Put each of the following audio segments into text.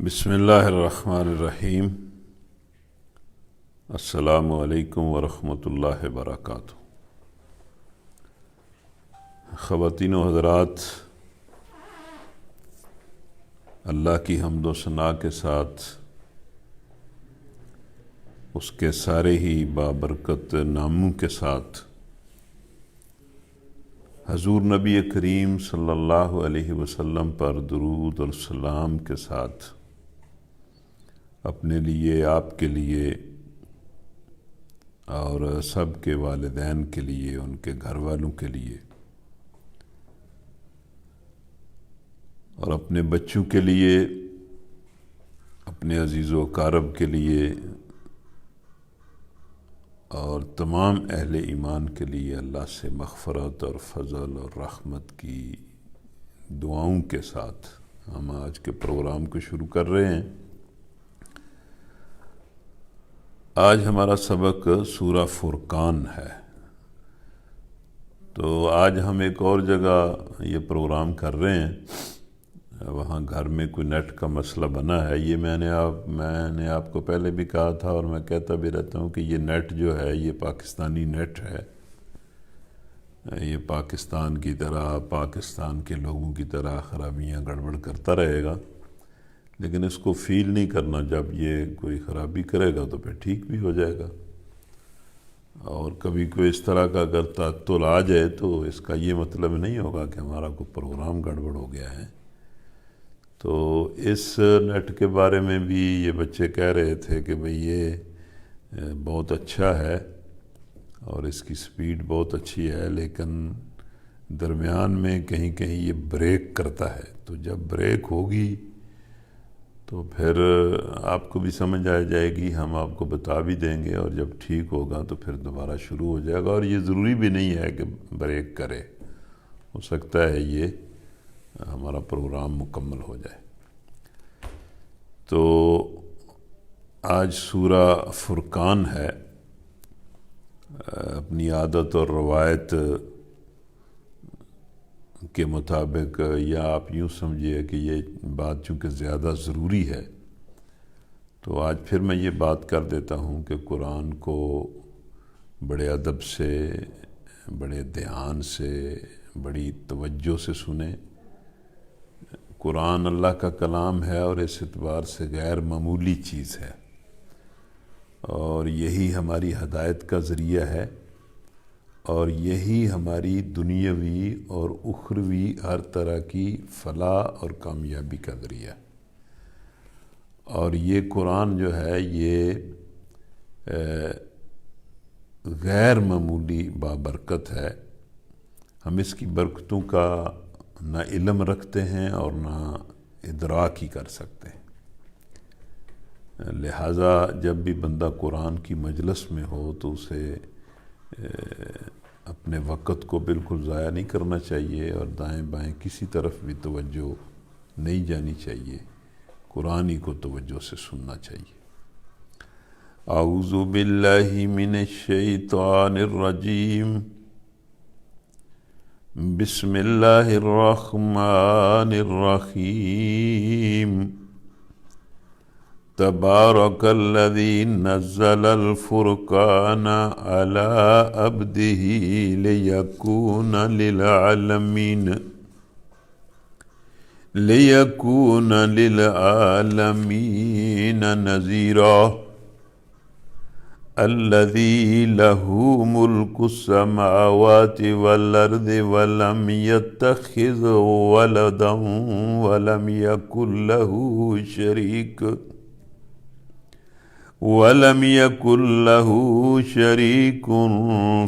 بسم اللہ الرحمن الرحیم۔ السلام علیکم ورحمۃ اللہ وبرکاتہ۔ خواتین و حضرات، اللہ کی حمد و ثنا کے ساتھ اس کے سارے ہی بابرکت ناموں کے ساتھ حضور نبی کریم صلی اللہ علیہ وسلم پر درود اور سلام کے ساتھ اپنے لیے، آپ کے لیے اور سب کے والدین کے لیے، ان کے گھر والوں کے لیے اور اپنے بچوں کے لیے، اپنے عزیز و اقارب کے لیے اور تمام اہل ایمان کے لیے اللہ سے مغفرت اور فضل اور رحمت کی دعاؤں کے ساتھ ہم آج کے پروگرام کو شروع کر رہے ہیں۔ آج ہمارا سبق سورہ فرقان ہے۔ تو آج ہم ایک اور جگہ یہ پروگرام کر رہے ہیں، وہاں گھر میں کوئی نیٹ کا مسئلہ بنا ہے۔ یہ میں نے آپ کو پہلے بھی کہا تھا اور میں کہتا بھی رہتا ہوں کہ یہ نیٹ جو ہے یہ پاکستانی نیٹ ہے، یہ پاکستان کی طرح، پاکستان کے لوگوں کی طرح خرابیاں گڑبڑ کرتا رہے گا، لیکن اس کو فیل نہیں کرنا۔ جب یہ کوئی خرابی کرے گا تو پھر ٹھیک بھی ہو جائے گا، اور کبھی کوئی اس طرح کا اگر تعطل آ جائے تو اس کا یہ مطلب نہیں ہوگا کہ ہمارا کوئی پروگرام گڑبڑ ہو گیا ہے۔ تو اس نیٹ کے بارے میں بھی یہ بچے کہہ رہے تھے کہ بھئی یہ بہت اچھا ہے اور اس کی سپیڈ بہت اچھی ہے، لیکن درمیان میں کہیں کہیں یہ بریک کرتا ہے۔ تو جب بریک ہوگی تو پھر آپ کو بھی سمجھ آ جائے گی، ہم آپ کو بتا بھی دیں گے، اور جب ٹھیک ہوگا تو پھر دوبارہ شروع ہو جائے گا۔ اور یہ ضروری بھی نہیں ہے کہ بریک کرے، ہو سکتا ہے یہ ہمارا پروگرام مکمل ہو جائے۔ تو آج سورہ فرقان ہے۔ اپنی عادت اور روایت کے مطابق، یا آپ یوں سمجھیے کہ یہ بات چونکہ زیادہ ضروری ہے تو آج پھر میں یہ بات کر دیتا ہوں کہ قرآن کو بڑے ادب سے، بڑے دھیان سے، بڑی توجہ سے سنیں۔ قرآن اللہ کا کلام ہے اور اس اعتبار سے غیر معمولی چیز ہے، اور یہی ہماری ہدایت کا ذریعہ ہے، اور یہی ہماری دنیاوی اور اخروی ہر طرح کی فلاح اور کامیابی کا ذریعہ ہے۔ اور یہ قرآن جو ہے یہ غیر معمولی بابرکت ہے۔ ہم اس کی برکتوں کا نہ علم رکھتے ہیں اور نہ ادراک ہی کر سکتے ہیں۔ لہٰذا جب بھی بندہ قرآن کی مجلس میں ہو تو اسے اپنے وقت کو بالکل ضائع نہیں کرنا چاہیے، اور دائیں بائیں کسی طرف بھی توجہ نہیں جانی چاہیے، قرآن ہی کو توجہ سے سننا چاہیے۔ اعوذ باللہ من الشیطان الرجیم، بسم اللہ الرحمن الرحیم، تبارک الذی نزل الفرقان علی عبدہ لیکون للعالمین نذیرا، الذی لہ ملک السماوات والارض ولم یتخذ ولدا ولم یکن لہ شریک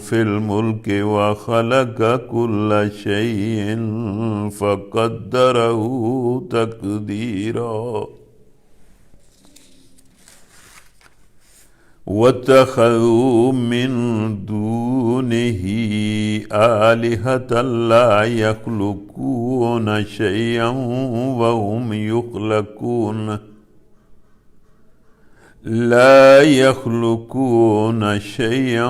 فی الملک وخلق کل شیء فقدرہ تقدیرا، واتخذوا من دونہ آلہۃ لا یخلقون شیئا وهم یخلقون لا يخلقون شيئا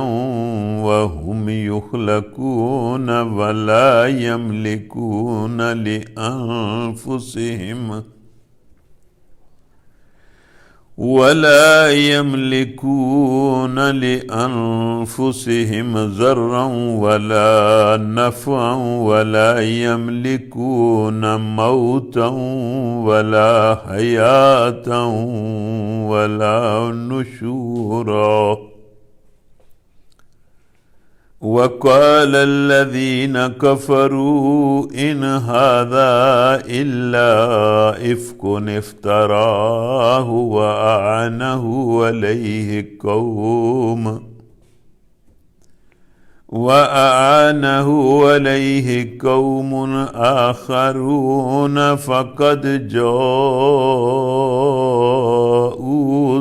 وهم يخلقون ولا يملكون لأنفسهم ولا يملكون لأنفسهم ضرا ولا نفعا ولا يملكون موتا ولا حياة ولا نشورا وقال الذين كفروا إن هذا إلا إفك افتراه وأعانه عليه قوم آخرون فقد جاءوا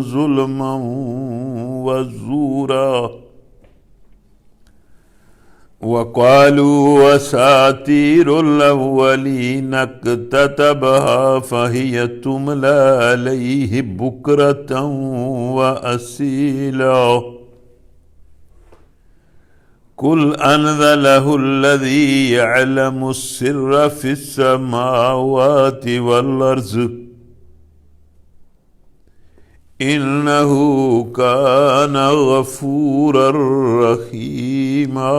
ظلما وزورا وقالوا أساطير الأولين اكتتبها فهي تملى عليه بكرة وأصيلا قل أنزله الذي يعلم السر في السماوات والأرض إنه كان غفورا رحيما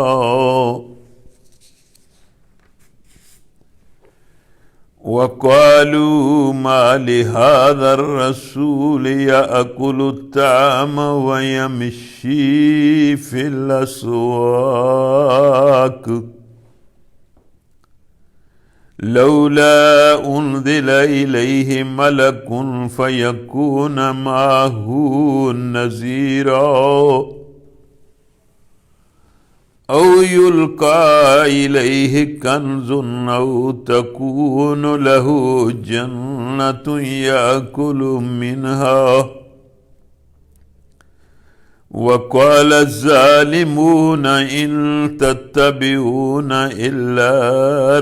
وقالوا ما لهذا الرسول يأكل الطعام ويمشي في الأسواق لولا أنزل إليه ملك فيكون معه نذيرا أو يلقى إليه كنز أو تكون له جنة يأكل منها وقال الظالمون إن تتبعون إلا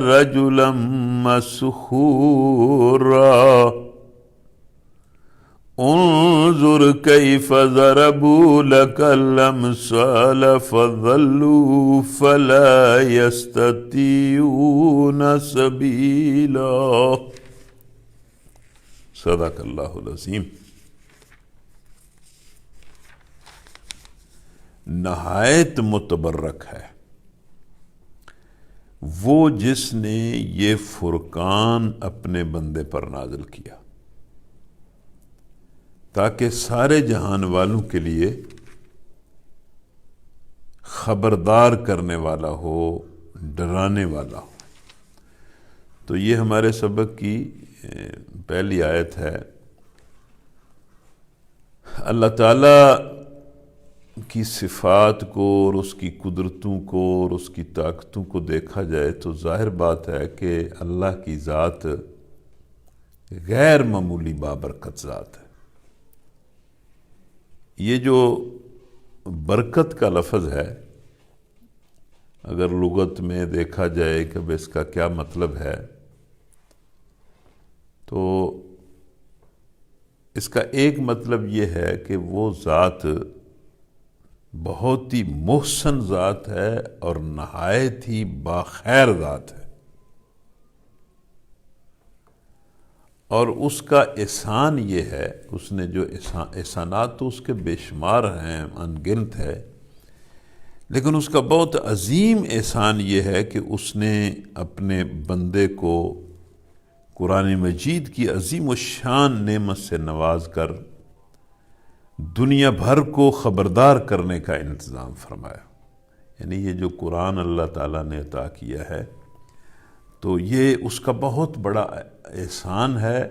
رجلا مسحورا انظر كيف ضربوا لك الأمثال فضلوا فلا يستطيعون سبيلا صدق اللہ العظیم۔ نہایت متبرک ہے وہ جس نے یہ فرقان اپنے بندے پر نازل کیا تاکہ سارے جہان والوں کے لیے خبردار کرنے والا ہو، ڈرانے والا ہو۔ تو یہ ہمارے سبق کی پہلی آیت ہے۔ اللہ تعالیٰ کی صفات کو اور اس کی قدرتوں کو اور اس کی طاقتوں کو دیکھا جائے تو ظاہر بات ہے کہ اللہ کی ذات غیر معمولی بابرکت ذات ہے۔ یہ جو برکت کا لفظ ہے، اگر لغت میں دیکھا جائے کہ اس کا کیا مطلب ہے، تو اس کا ایک مطلب یہ ہے کہ وہ ذات بہت ہی محسن ذات ہے اور نہایت ہی باخیر ذات ہے، اور اس کا احسان یہ ہے، اس نے جو احسانات تو اس کے بے شمار ہیں، ان گنت ہے، لیکن اس کا بہت عظیم احسان یہ ہے کہ اس نے اپنے بندے کو قرآن مجید کی عظیم الشان نعمت سے نواز کر دنیا بھر کو خبردار کرنے کا انتظام فرمایا۔ یعنی یہ جو قرآن اللہ تعالیٰ نے عطا کیا ہے تو یہ اس کا بہت بڑا احسان ہے،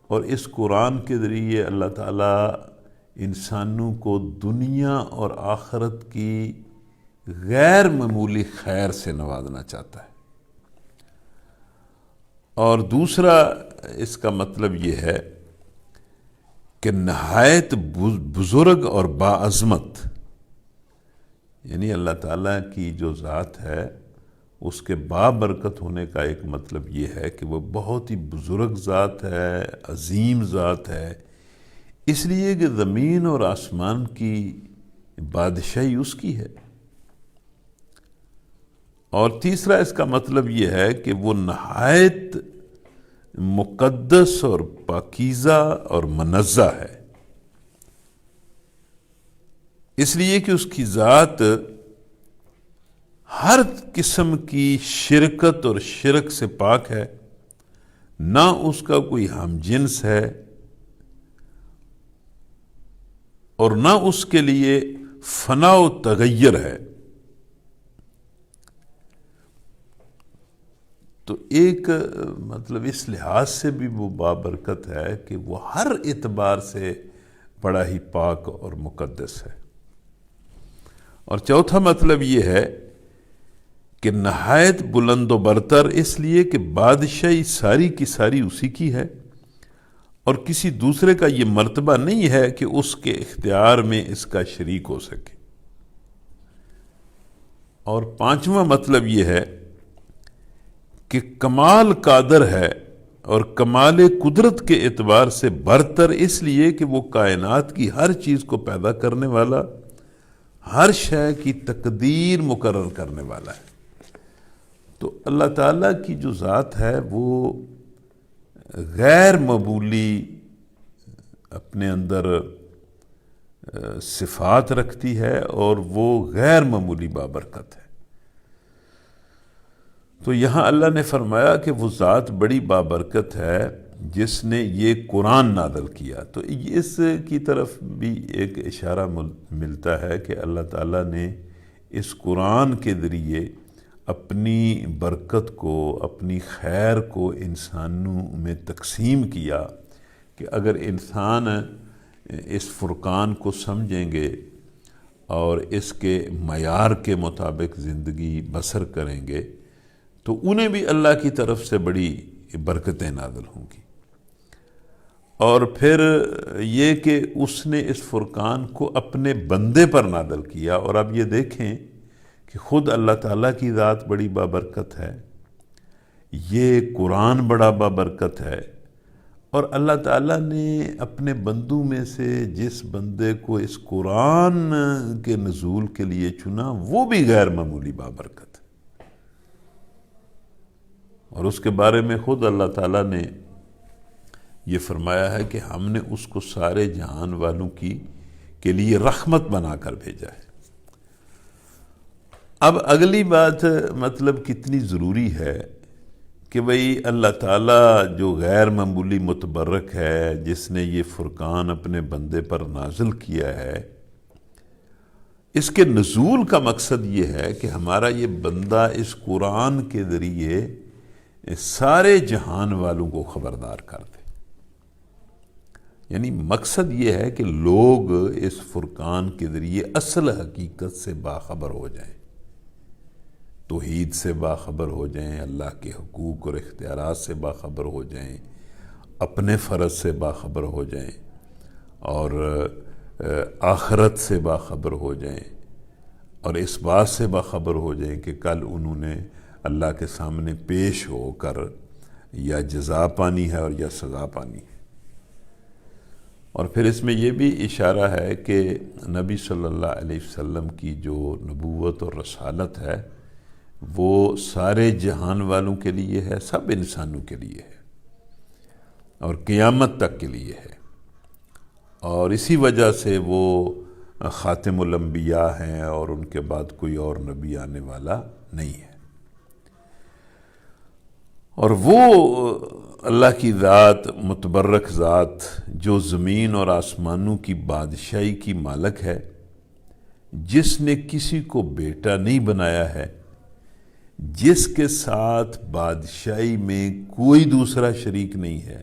اور اس قرآن کے ذریعے اللہ تعالیٰ انسانوں کو دنیا اور آخرت کی غیر معمولی خیر سے نوازنا چاہتا ہے۔ اور دوسرا اس کا مطلب یہ ہے کہ نہایت بزرگ اور باعظمت، یعنی اللہ تعالیٰ کی جو ذات ہے اس کے بابرکت ہونے کا ایک مطلب یہ ہے کہ وہ بہت ہی بزرگ ذات ہے، عظیم ذات ہے، اس لیے کہ زمین اور آسمان کی بادشاہی اس کی ہے۔ اور تیسرا اس کا مطلب یہ ہے کہ وہ نہایت مقدس اور پاکیزہ اور منزہ ہے، اس لیے کہ اس کی ذات ہر قسم کی شرکت اور شرک سے پاک ہے، نہ اس کا کوئی ہم جنس ہے اور نہ اس کے لیے فنا و تغیر ہے۔ تو ایک مطلب اس لحاظ سے بھی وہ بابرکت ہے کہ وہ ہر اعتبار سے بڑا ہی پاک اور مقدس ہے۔ اور چوتھا مطلب یہ ہے کہ نہایت بلند و برتر، اس لیے کہ بادشاہی ساری کی ساری اسی کی ہے اور کسی دوسرے کا یہ مرتبہ نہیں ہے کہ اس کے اختیار میں اس کا شریک ہو سکے۔ اور پانچواں مطلب یہ ہے کہ کمال قادر ہے اور کمال قدرت کے اعتبار سے برتر، اس لیے کہ وہ کائنات کی ہر چیز کو پیدا کرنے والا، ہر شے کی تقدیر مقرر کرنے والا ہے۔ تو اللہ تعالیٰ کی جو ذات ہے وہ غیر معمولی اپنے اندر صفات رکھتی ہے اور وہ غیر معمولی بابرکت ہے۔ تو یہاں اللہ نے فرمایا کہ وہ ذات بڑی بابرکت ہے جس نے یہ قرآن نازل کیا۔ تو اس کی طرف بھی ایک اشارہ ملتا ہے کہ اللہ تعالیٰ نے اس قرآن کے ذریعے اپنی برکت کو، اپنی خیر کو انسانوں میں تقسیم کیا کہ اگر انسان اس فرقان کو سمجھیں گے اور اس کے معیار کے مطابق زندگی بسر کریں گے تو انہیں بھی اللہ کی طرف سے بڑی برکتیں نازل ہوں گی۔ اور پھر یہ کہ اس نے اس فرقان کو اپنے بندے پر نازل کیا، اور اب یہ دیکھیں کہ خود اللہ تعالیٰ کی ذات بڑی بابرکت ہے، یہ قرآن بڑا بابرکت ہے، اور اللہ تعالیٰ نے اپنے بندوں میں سے جس بندے کو اس قرآن کے نزول کے لیے چنا وہ بھی غیر معمولی بابرکت ہے۔ اور اس کے بارے میں خود اللہ تعالیٰ نے یہ فرمایا ہے کہ ہم نے اس کو سارے جہان والوں کے لیے رحمت بنا کر بھیجا ہے۔ اب اگلی بات مطلب کتنی ضروری ہے کہ بھئی اللہ تعالیٰ جو غیر معمولی متبرک ہے، جس نے یہ فرقان اپنے بندے پر نازل کیا ہے، اس کے نزول کا مقصد یہ ہے کہ ہمارا یہ بندہ اس قرآن کے ذریعے سارے جہان والوں کو خبردار کر دے۔ یعنی مقصد یہ ہے کہ لوگ اس فرقان کے ذریعے اصل حقیقت سے باخبر ہو جائیں، توحید سے باخبر ہو جائیں، اللہ کے حقوق اور اختیارات سے باخبر ہو جائیں، اپنے فرض سے باخبر ہو جائیں، اور آخرت سے باخبر ہو جائیں، اور اس بات سے باخبر ہو جائیں کہ کل انہوں نے اللہ کے سامنے پیش ہو کر یا جزا پانی ہے اور یا سزا پانی ہے۔ اور پھر اس میں یہ بھی اشارہ ہے کہ نبی صلی اللہ علیہ وسلم کی جو نبوت اور رسالت ہے وہ سارے جہان والوں کے لیے ہے، سب انسانوں کے لیے ہے اور قیامت تک کے لیے ہے، اور اسی وجہ سے وہ خاتم الانبیاء ہیں اور ان کے بعد کوئی اور نبی آنے والا نہیں ہے۔ اور وہ اللہ کی ذات، متبرک ذات، جو زمین اور آسمانوں کی بادشاہی کی مالک ہے، جس نے کسی کو بیٹا نہیں بنایا ہے، جس کے ساتھ بادشاہی میں کوئی دوسرا شریک نہیں ہے،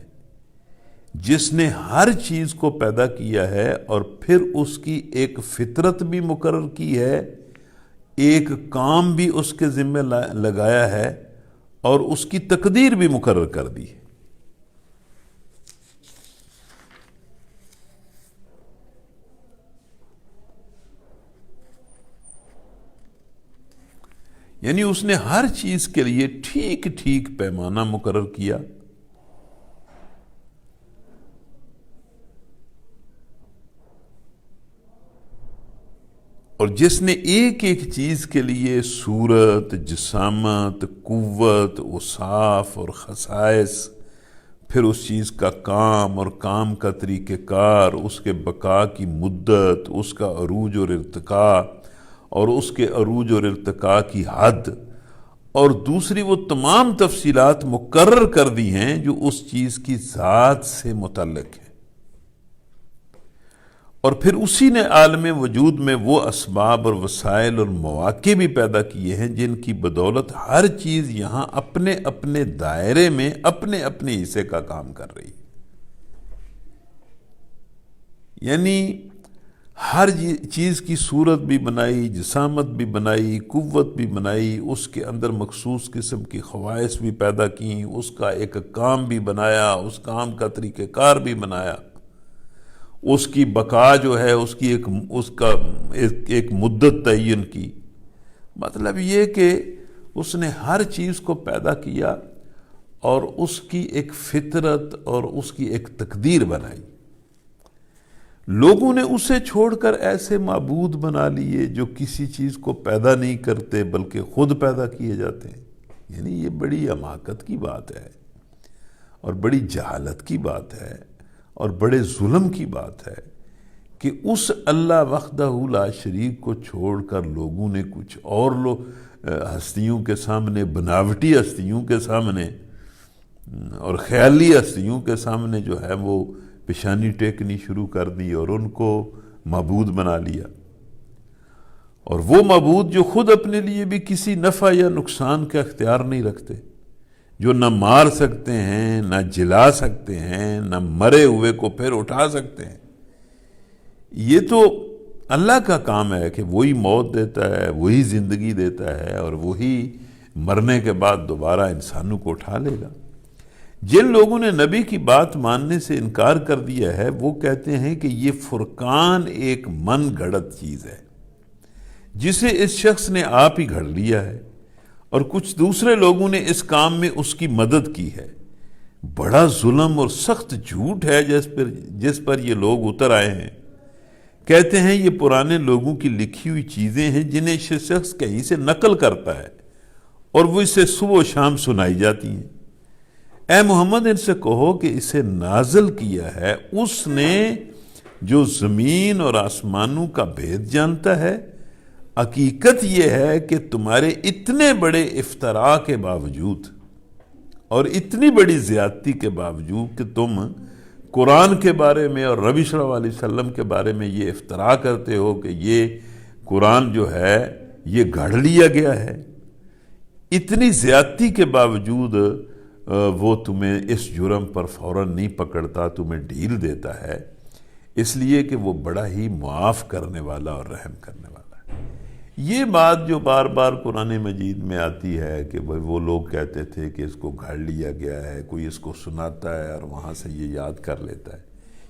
جس نے ہر چیز کو پیدا کیا ہے اور پھر اس کی ایک فطرت بھی مقرر کی ہے، ایک کام بھی اس کے ذمہ لگایا ہے اور اس کی تقدیر بھی مقرر کر دی ہے۔ یعنی اس نے ہر چیز کے لیے ٹھیک ٹھیک پیمانہ مقرر کیا، اور جس نے ایک ایک چیز کے لیے صورت، جسامت، قوت، اوصاف اور خصائص پھر اس چیز کا کام اور کام کا طریقہ کار، اس کے بقا کی مدت، اس کا عروج اور ارتقاء، اور اس کے عروج اور ارتقاء کی حد، اور دوسری وہ تمام تفصیلات مقرر کر دی ہیں جو اس چیز کی ذات سے متعلق ہے۔ اور پھر اسی نے عالم وجود میں وہ اسباب اور وسائل اور مواقع بھی پیدا کیے ہیں جن کی بدولت ہر چیز یہاں اپنے اپنے دائرے میں اپنے اپنے حصے کا کام کر رہی ہے۔ یعنی ہر چیز کی صورت بھی بنائی، جسامت بھی بنائی، قوت بھی بنائی، اس کے اندر مخصوص قسم کی خواص بھی پیدا کیں، اس کا ایک کام بھی بنایا، اس کام کا طریقہ کار بھی بنایا، اس کی بقا جو ہے اس کی ایک مدت تعین کی۔ مطلب یہ کہ اس نے ہر چیز کو پیدا کیا اور اس کی ایک فطرت اور اس کی ایک تقدیر بنائی۔ لوگوں نے اسے چھوڑ کر ایسے معبود بنا لیے جو کسی چیز کو پیدا نہیں کرتے بلکہ خود پیدا کیے جاتے ہیں۔ یعنی یہ بڑی حماقت کی بات ہے اور بڑی جہالت کی بات ہے اور بڑے ظلم کی بات ہے کہ اس اللہ وحدہ لا شریک کو چھوڑ کر لوگوں نے کچھ اور ہستیوں کے سامنے، بناوٹی ہستیوں کے سامنے اور خیالی ہستیوں کے سامنے جو ہے وہ پیشانی ٹیکنی شروع کر دی اور ان کو معبود بنا لیا۔ اور وہ معبود جو خود اپنے لیے بھی کسی نفع یا نقصان کا اختیار نہیں رکھتے، جو نہ مار سکتے ہیں، نہ جلا سکتے ہیں، نہ مرے ہوئے کو پھر اٹھا سکتے ہیں۔ یہ تو اللہ کا کام ہے کہ وہی موت دیتا ہے، وہی زندگی دیتا ہے اور وہی مرنے کے بعد دوبارہ انسانوں کو اٹھا لے گا۔ جن لوگوں نے نبی کی بات ماننے سے انکار کر دیا ہے وہ کہتے ہیں کہ یہ فرقان ایک من گھڑت چیز ہے جسے اس شخص نے آپ ہی گھڑ لیا ہے، اور کچھ دوسرے لوگوں نے اس کام میں اس کی مدد کی ہے۔ بڑا ظلم اور سخت جھوٹ ہے جس پر یہ لوگ اتر آئے ہیں۔ کہتے ہیں یہ پرانے لوگوں کی لکھی ہوئی چیزیں ہیں جنہیں شخص کہیں سے نقل کرتا ہے اور وہ اسے صبح و شام سنائی جاتی ہیں۔ اے محمد ان سے کہو کہ اسے نازل کیا ہے اس نے جو زمین اور آسمانوں کا بھید جانتا ہے۔ حقیقت یہ ہے کہ تمہارے اتنے بڑے افتراء کے باوجود اور اتنی بڑی زیادتی کے باوجود کہ تم قرآن کے بارے میں اور نبی صلی اللہ علیہ وسلم کے بارے میں یہ افتراء کرتے ہو کہ یہ قرآن جو ہے یہ گھڑ لیا گیا ہے، اتنی زیادتی کے باوجود وہ تمہیں اس جرم پر فوراً نہیں پکڑتا، تمہیں ڈھیل دیتا ہے، اس لیے کہ وہ بڑا ہی معاف کرنے والا اور رحم کرنے والا ہے۔ یہ بات جو بار بار قرآن مجید میں آتی ہے کہ وہ لوگ کہتے تھے کہ اس کو گھڑ لیا گیا ہے، کوئی اس کو سناتا ہے اور وہاں سے یہ یاد کر لیتا ہے،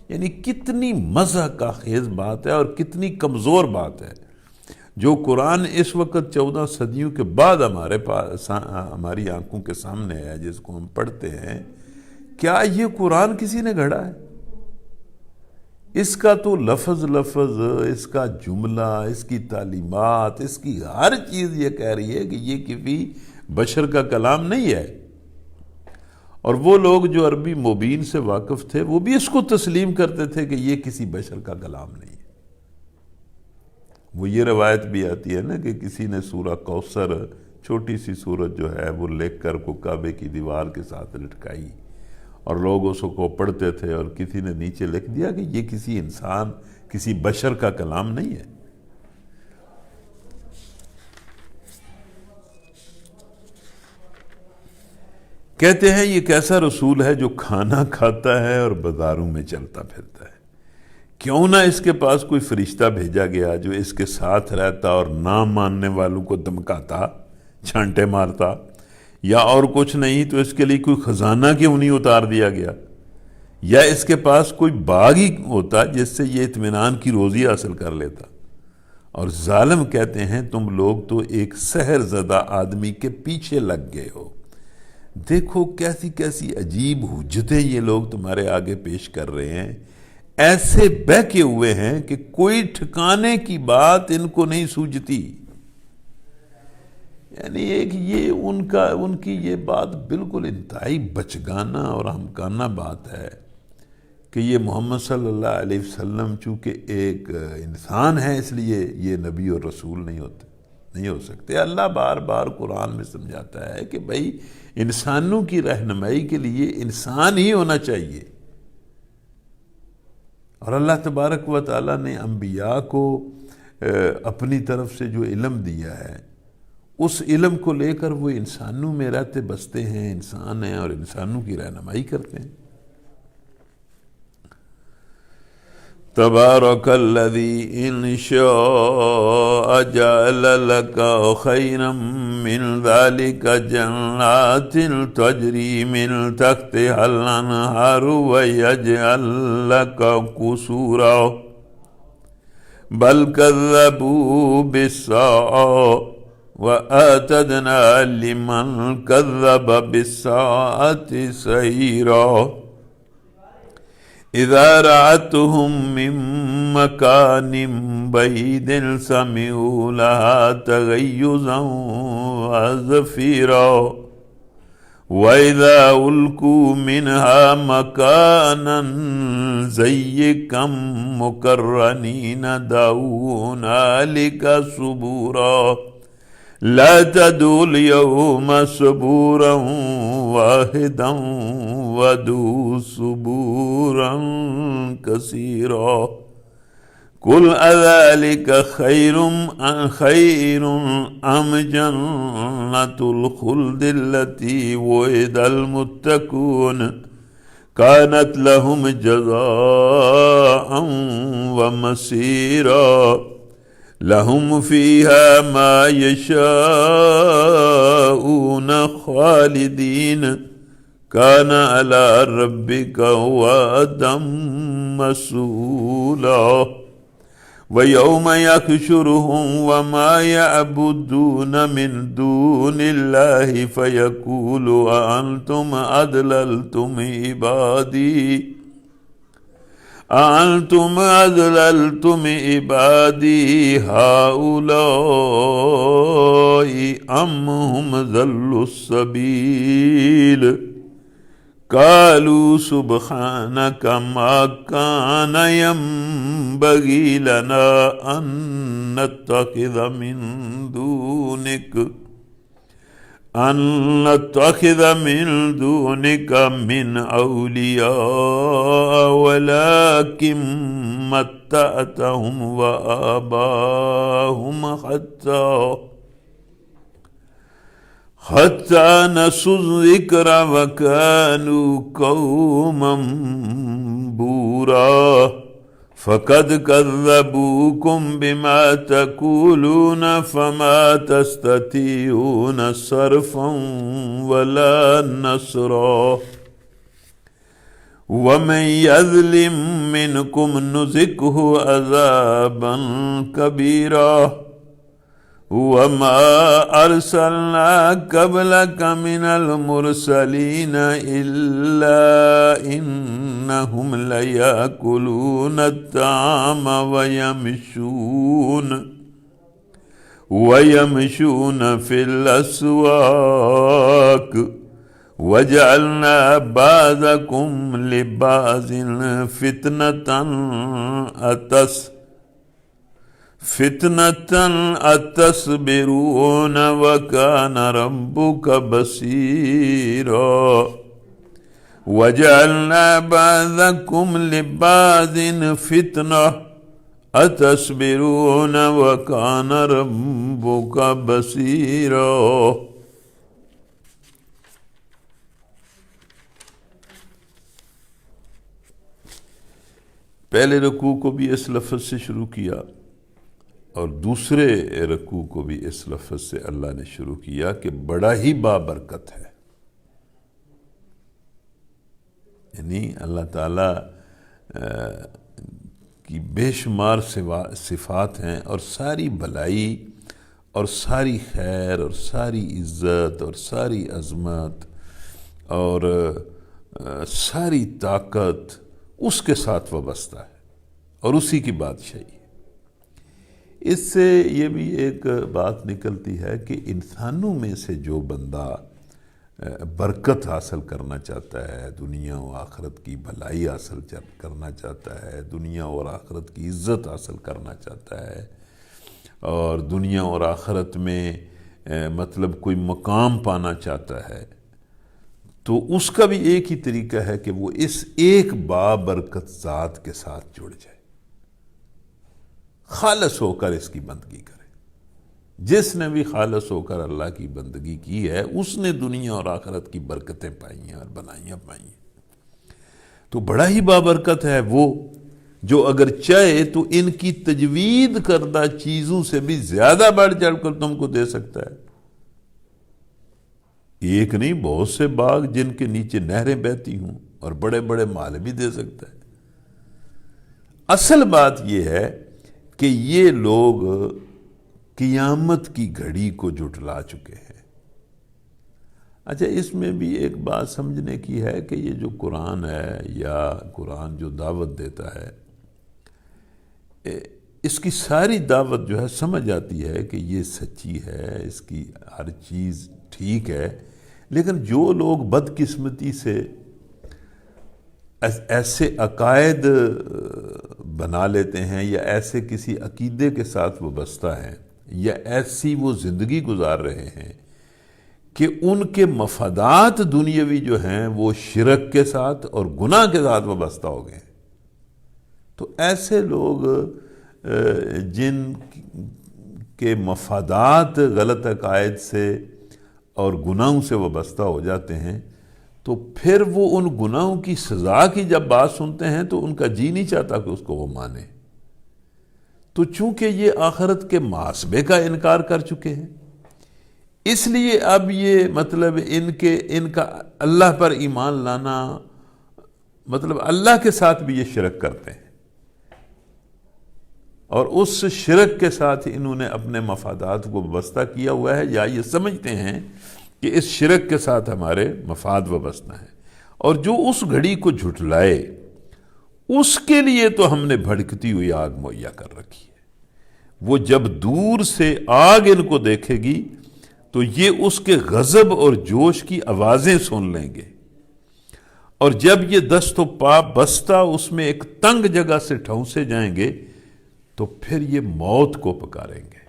یعنی کتنی مزح کا خیز بات ہے اور کتنی کمزور بات ہے۔ جو قرآن اس وقت 14 صدیوں کے بعد ہماری آنکھوں کے سامنے ہے، جس کو ہم پڑھتے ہیں، کیا یہ قرآن کسی نے گھڑا ہے؟ اس کا تو لفظ اس کا جملہ، اس کی تعلیمات، اس کی ہر چیز یہ کہہ رہی ہے کہ یہ کسی بشر کا کلام نہیں ہے۔ اور وہ لوگ جو عربی مبین سے واقف تھے وہ بھی اس کو تسلیم کرتے تھے کہ یہ کسی بشر کا کلام نہیں ہے۔ وہ یہ روایت بھی آتی ہے نا کہ کسی نے سورہ کوثر، چھوٹی سی سورت جو ہے وہ لکھ کر کو کعبے کی دیوار کے ساتھ لٹکائی اور لوگ اس کو پڑھتے تھے، اور کسی نے نیچے لکھ دیا کہ یہ کسی انسان، کسی بشر کا کلام نہیں ہے۔ کہتے ہیں یہ کیسا رسول ہے جو کھانا کھاتا ہے اور بازاروں میں چلتا پھرتا ہے، کیوں نہ اس کے پاس کوئی فرشتہ بھیجا گیا جو اس کے ساتھ رہتا اور نہ ماننے والوں کو دمکاتا، چھانٹے مارتا، یا اور کچھ نہیں تو اس کے لیے کوئی خزانہ کیوں نہیں اتار دیا گیا، یا اس کے پاس کوئی باغ ہی ہوتا جس سے یہ اطمینان کی روزی حاصل کر لیتا۔ اور ظالم کہتے ہیں تم لوگ تو ایک سحر زدہ آدمی کے پیچھے لگ گئے ہو۔ دیکھو کیسی کیسی عجیب حجتیں یہ لوگ تمہارے آگے پیش کر رہے ہیں، ایسے بہکے ہوئے ہیں کہ کوئی ٹھکانے کی بات ان کو نہیں سوجتی۔ یعنی ایک یہ ان کی یہ بات بالکل انتہائی بچگانہ اور ہمکانہ بات ہے کہ یہ محمد صلی اللہ علیہ وسلم چونکہ ایک انسان ہے اس لیے یہ نبی اور رسول نہیں ہو سکتے۔ اللہ بار بار قرآن میں سمجھاتا ہے کہ بھئی انسانوں کی رہنمائی کے لیے انسان ہی ہونا چاہیے، اور اللہ تبارک و تعالیٰ نے انبیاء کو اپنی طرف سے جو علم دیا ہے اس علم کو لے کر وہ انسانوں میں رہتے بستے ہیں، انسان ہیں اور انسانوں کی رہنمائی کرتے ہیں۔ تبارک الذی ان شاء جعل لک خیرا من ذلک جنات تجری من تحتها الانہار ویجعل لک قصورا بل کذبوا بالساعة وآتدنا لمن كذب بالساعة سعيرا إذا رأتهم من مكان بعيد سمعوا لها تغيظا وزفيرا وإذا ألقوا منها مكانا ضيقا مقرنين دعوا هنالك ثبورا لا تدعوا اليوم ثبورا واحدا وادعوا ثبورا كثيرا قل أذلك خير أم جنة الخلد التي وعد المتقون كانت لهم جزاء ومصيرا لهم فيها ما يشاءون خالدين كان على ربك وعدا مسئولا ويوم يحشرهم وما يعبدون من دون الله فيقول أأنتم أضللتم عبادي هؤلاء أم هم ضلوا السبيل قالوا سبحانك ما كان ينبغي لنا أن نتخذ من دونك من أولياء ولكن متعتهم وآباهم حتى نسوا الذكر وكانوا قوما بورا فقد كذبوكم بما تقولون فما تستطيعون صرفا ولا نصرا ومن يظلم منكم نذقه عذابا كبيرا وما أرسلنا قبلك من المرسلين إلا إنهم ليأكلون الطعام ويمشون في الأسواق وجعلنا بعضكم لبعض فتنة أتصبرون وكان ربك بصيرا وجعلنا بعضكم لبعض فتنة أتصبرون وكان ربك بصيرا۔ پہلے رکوع کو بھی اس لفظ سے شروع کیا اور دوسرے رکوع کو بھی اس لفظ سے اللہ نے شروع کیا کہ بڑا ہی بابرکت ہے، یعنی اللہ تعالیٰ کی بے شمار صفات ہیں، اور ساری بھلائی اور ساری خیر اور ساری عزت اور ساری عظمت اور ساری طاقت اس کے ساتھ وابستہ ہے اور اسی کی بادشاہی ہے۔ اس سے یہ بھی ایک بات نکلتی ہے کہ انسانوں میں سے جو بندہ برکت حاصل کرنا چاہتا ہے، دنیا و آخرت کی بھلائی حاصل کرنا چاہتا ہے، دنیا اور آخرت کی عزت حاصل کرنا چاہتا ہے، اور دنیا اور آخرت میں مطلب کوئی مقام پانا چاہتا ہے، تو اس کا بھی ایک ہی طریقہ ہے کہ وہ اس ایک بابرکت ذات کے ساتھ جڑ جائے، خالص ہو کر اس کی بندگی کرے۔ جس نے بھی خالص ہو کر اللہ کی بندگی کی ہے اس نے دنیا اور آخرت کی برکتیں پائی ہیں اور بنائیاں پائی ہیں۔ تو بڑا ہی بابرکت ہے وہ جو اگر چاہے تو ان کی تجوید کردہ چیزوں سے بھی زیادہ بڑھ چڑھ کر تم کو دے سکتا ہے۔ ایک نہیں، بہت سے باغ جن کے نیچے نہریں بہتی ہوں، اور بڑے بڑے مال بھی دے سکتا ہے۔ اصل بات یہ ہے کہ یہ لوگ قیامت کی گھڑی کو جھٹلا چکے ہیں۔ اچھا، اس میں بھی ایک بات سمجھنے کی ہے کہ یہ جو قرآن ہے یا قرآن جو دعوت دیتا ہے، اس کی ساری دعوت جو ہے سمجھ آتی ہے کہ یہ سچی ہے، اس کی ہر چیز ٹھیک ہے، لیکن جو لوگ بدقسمتی سے ایسے عقائد بنا لیتے ہیں یا ایسے کسی عقیدے کے ساتھ وابستہ ہیں یا ایسی وہ زندگی گزار رہے ہیں کہ ان کے مفادات دنیاوی جو ہیں وہ شرک کے ساتھ اور گناہ کے ساتھ وابستہ ہو گئے ہیں، تو ایسے لوگ جن کے مفادات غلط عقائد سے اور گناہوں سے وابستہ ہو جاتے ہیں، تو پھر وہ ان گناہوں کی سزا کی جب بات سنتے ہیں تو ان کا جی نہیں چاہتا کہ اس کو وہ مانے۔ تو چونکہ یہ آخرت کے محاسبے کا انکار کر چکے ہیں، اس لیے اب یہ مطلب ان کا اللہ پر ایمان لانا مطلب اللہ کے ساتھ بھی یہ شرک کرتے ہیں، اور اس شرک کے ساتھ انہوں نے اپنے مفادات کو وابستہ کیا ہوا ہے، یا یہ سمجھتے ہیں کہ اس شرک کے ساتھ ہمارے مفاد وابستہ ہیں، اور جو اس گھڑی کو جھٹلائے اس کے لیے تو ہم نے بھڑکتی ہوئی آگ مہیا کر رکھی ہے۔ وہ جب دور سے آگ ان کو دیکھے گی تو یہ اس کے غضب اور جوش کی آوازیں سن لیں گے، اور جب یہ دست و پا بستہ اس میں ایک تنگ جگہ سے ٹھونسے جائیں گے تو پھر یہ موت کو پکاریں گے۔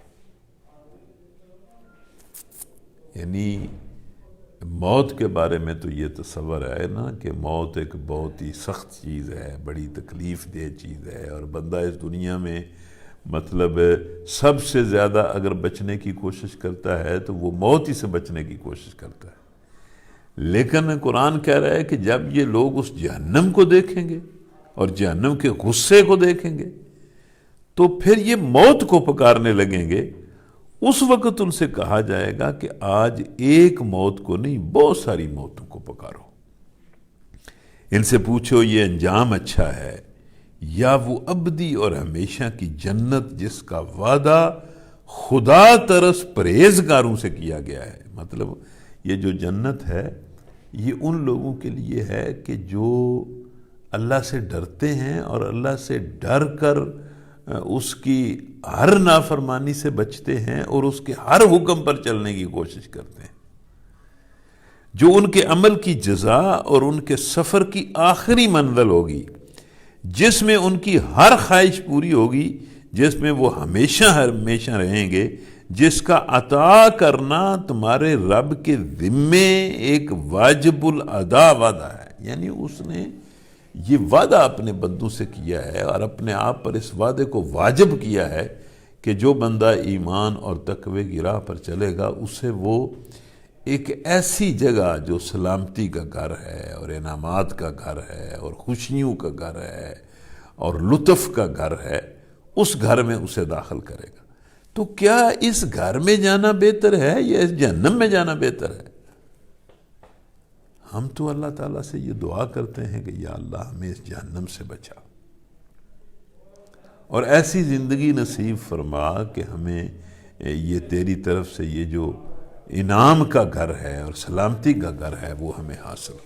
یعنی موت کے بارے میں تو یہ تصور ہے نا کہ موت ایک بہت ہی سخت چیز ہے، بڑی تکلیف دہ چیز ہے، اور بندہ اس دنیا میں مطلب سب سے زیادہ اگر بچنے کی کوشش کرتا ہے تو وہ موت ہی سے بچنے کی کوشش کرتا ہے۔ لیکن قرآن کہہ رہا ہے کہ جب یہ لوگ اس جہنم کو دیکھیں گے اور جہنم کے غصے کو دیکھیں گے تو پھر یہ موت کو پکارنے لگیں گے۔ اس وقت ان سے کہا جائے گا کہ آج ایک موت کو نہیں، بہت ساری موتوں کو پکارو۔ ان سے پوچھو یہ انجام اچھا ہے یا وہ ابدی اور ہمیشہ کی جنت جس کا وعدہ خدا ترس پرہیزگاروں سے کیا گیا ہے۔ مطلب یہ جو جنت ہے یہ ان لوگوں کے لیے ہے کہ جو اللہ سے ڈرتے ہیں اور اللہ سے ڈر کر اس کی ہر نافرمانی سے بچتے ہیں اور اس کے ہر حکم پر چلنے کی کوشش کرتے ہیں، جو ان کے عمل کی جزا اور ان کے سفر کی آخری منزل ہوگی، جس میں ان کی ہر خواہش پوری ہوگی، جس میں وہ ہمیشہ رہیں گے، جس کا عطا کرنا تمہارے رب کے ذمے ایک واجب الادا وعدہ ہے۔ یعنی اس نے یہ وعدہ اپنے بندوں سے کیا ہے اور اپنے آپ پر اس وعدے کو واجب کیا ہے کہ جو بندہ ایمان اور تقوی کی راہ پر چلے گا اسے وہ ایک ایسی جگہ جو سلامتی کا گھر ہے اور انعامات کا گھر ہے اور خوشیوں کا گھر ہے اور لطف کا گھر ہے، اس گھر میں اسے داخل کرے گا۔ تو کیا اس گھر میں جانا بہتر ہے یا اس جہنم میں جانا بہتر ہے؟ ہم تو اللہ تعالیٰ سے یہ دعا کرتے ہیں کہ یا اللہ ہمیں اس جہنم سے بچا اور ایسی زندگی نصیب فرما کہ ہمیں یہ تیری طرف سے یہ جو انعام کا گھر ہے اور سلامتی کا گھر ہے وہ ہمیں حاصل ہو۔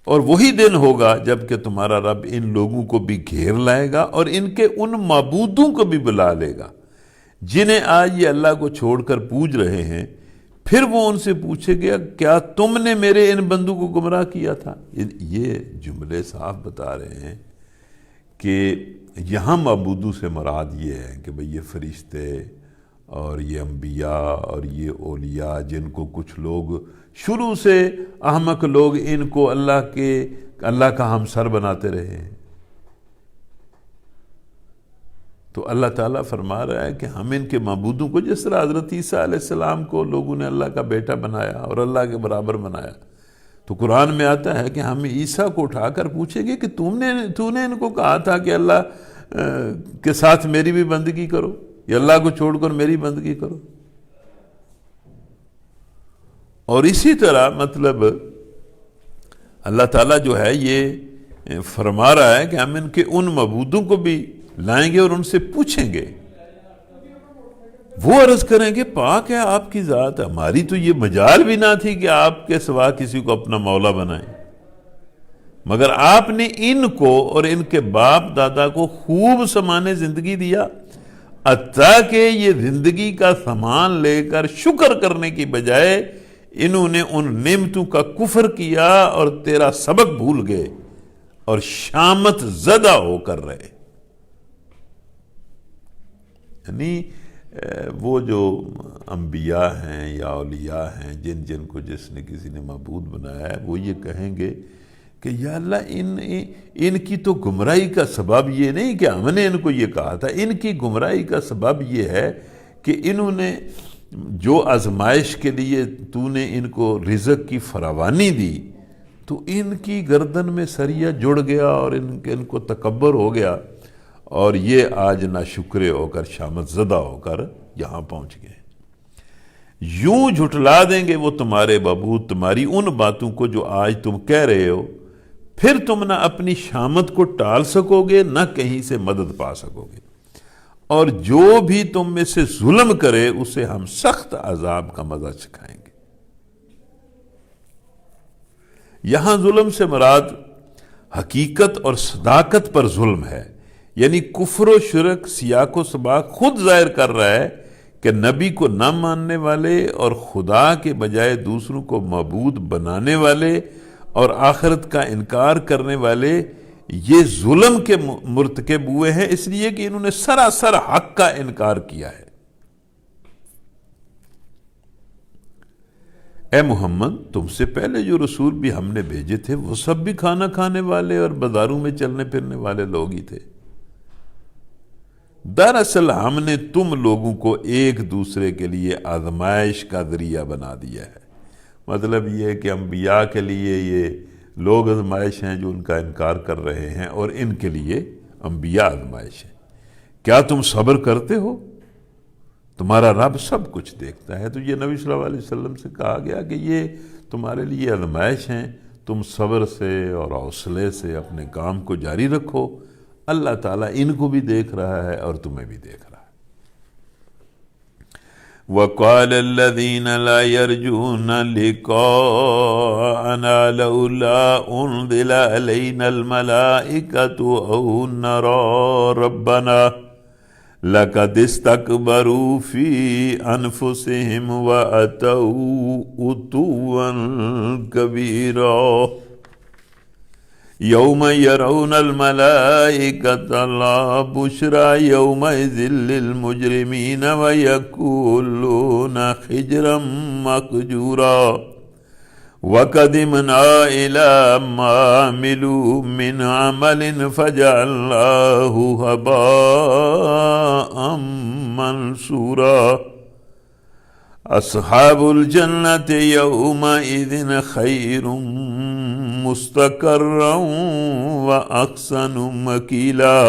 اور وہی دن ہوگا جب کہ تمہارا رب ان لوگوں کو بھی گھیر لائے گا اور ان کے ان معبودوں کو بھی بلا لے گا جنہیں آج یہ اللہ کو چھوڑ کر پوج رہے ہیں. پھر وہ ان سے پوچھے گیا کیا تم نے میرے ان بندوں کو گمراہ کیا تھا. یہ جملے صاف بتا رہے ہیں کہ یہاں معبودوں سے مراد یہ ہے کہ بھئی یہ فرشتے اور یہ انبیاء اور یہ اولیاء جن کو کچھ لوگ شروع سے احمق لوگ ان کو اللہ کا ہمسر بناتے رہے ہیں. تو اللہ تعالیٰ فرما رہا ہے کہ ہم ان کے معبودوں کو جس طرح حضرت عیسیٰ علیہ السلام کو لوگوں نے اللہ کا بیٹا بنایا اور اللہ کے برابر بنایا، تو قرآن میں آتا ہے کہ ہم عیسیٰ کو اٹھا کر پوچھیں گے کہ تو نے ان کو کہا تھا کہ اللہ کے ساتھ میری بھی بندگی کرو یا اللہ کو چھوڑ کر میری بندگی کرو. اور اسی طرح مطلب اللہ تعالیٰ جو ہے یہ فرما رہا ہے کہ ہم ان کے ان معبودوں کو بھی لائیں گے اور ان سے پوچھیں گے. وہ عرض کریں گے پاک ہے آپ کی ذات، ہماری تو یہ مجال بھی نہ تھی کہ آپ کے سوا کسی کو اپنا مولا بنائیں، مگر آپ نے ان کو اور ان کے باپ دادا کو خوب سامان زندگی دیا، حتیٰ کہ یہ زندگی کا سامان لے کر شکر کرنے کی بجائے انہوں نے ان نعمتوں کا کفر کیا اور تیرا سبق بھول گئے اور شامت زدہ ہو کر رہے. یعنی وہ جو انبیاء ہیں یا اولیاء ہیں جن کو جس نے کسی نے معبود بنایا ہے، وہ یہ کہیں گے کہ یا اللہ ان کی تو گمراہی کا سبب یہ نہیں کہ ہم نے ان کو یہ کہا تھا، ان کی گمراہی کا سبب یہ ہے کہ انہوں نے جو آزمائش کے لیے تو نے ان کو رزق کی فراوانی دی تو ان کی گردن میں سریا جڑ گیا اور ان کو تکبر ہو گیا اور یہ آج ناشکرے ہو کر شامت زدہ ہو کر یہاں پہنچ گئے. یوں جھٹلا دیں گے وہ تمہارے معبود تمہاری ان باتوں کو جو آج تم کہہ رہے ہو، پھر تم نہ اپنی شامت کو ٹال سکو گے نہ کہیں سے مدد پا سکو گے، اور جو بھی تم میں سے ظلم کرے اسے ہم سخت عذاب کا مزہ چکھائیں گے. یہاں ظلم سے مراد حقیقت اور صداقت پر ظلم ہے، یعنی کفر و شرک سیاق و سباق خود ظاہر کر رہا ہے کہ نبی کو نہ ماننے والے اور خدا کے بجائے دوسروں کو معبود بنانے والے اور آخرت کا انکار کرنے والے یہ ظلم کے مرتکب ہوئے ہیں، اس لیے کہ انہوں نے سراسر حق کا انکار کیا ہے. اے محمد، تم سے پہلے جو رسول بھی ہم نے بھیجے تھے وہ سب بھی کھانا کھانے والے اور بازاروں میں چلنے پھرنے والے لوگ ہی تھے. دراصل ہم نے تم لوگوں کو ایک دوسرے کے لیے آزمائش کا ذریعہ بنا دیا ہے. مطلب یہ ہے کہ انبیاء کے لیے یہ لوگ آزمائش ہیں جو ان کا انکار کر رہے ہیں، اور ان کے لیے انبیاء آزمائش ہیں. کیا تم صبر کرتے ہو؟ تمہارا رب سب کچھ دیکھتا ہے. تو یہ نبی صلی اللہ علیہ وسلم سے کہا گیا کہ یہ تمہارے لیے آزمائش ہیں، تم صبر سے اور حوصلے سے اپنے کام کو جاری رکھو. اللہ تعالیٰ ان کو بھی دیکھ رہا ہے اور تمہیں بھی دیکھ رہا ہے. وَقَالَ الَّذِينَ لَا يَرْجُونَ لِقَاءَنَا لَوْلَا أُنزِلَ عَلَيْنَا الْمَلَائِكَةُ أَوْ نَرَىٰ رَبَّنَا لَقَدِ اسْتَكْبَرُوا فِي أَنفُسِهِمْ وَأَتَوْا عُتُوًّا كَبِيرًا. يوم يرون الملائكة لا بشرى يومئذ للمجرمين ويقولون حجرا مهجورا. وقدمنا إلى ما عملوا من عمل فجعلناه هباء منثورا. اصحاب الجنة يومئذ خير مستقرا وأحسن مقيلا.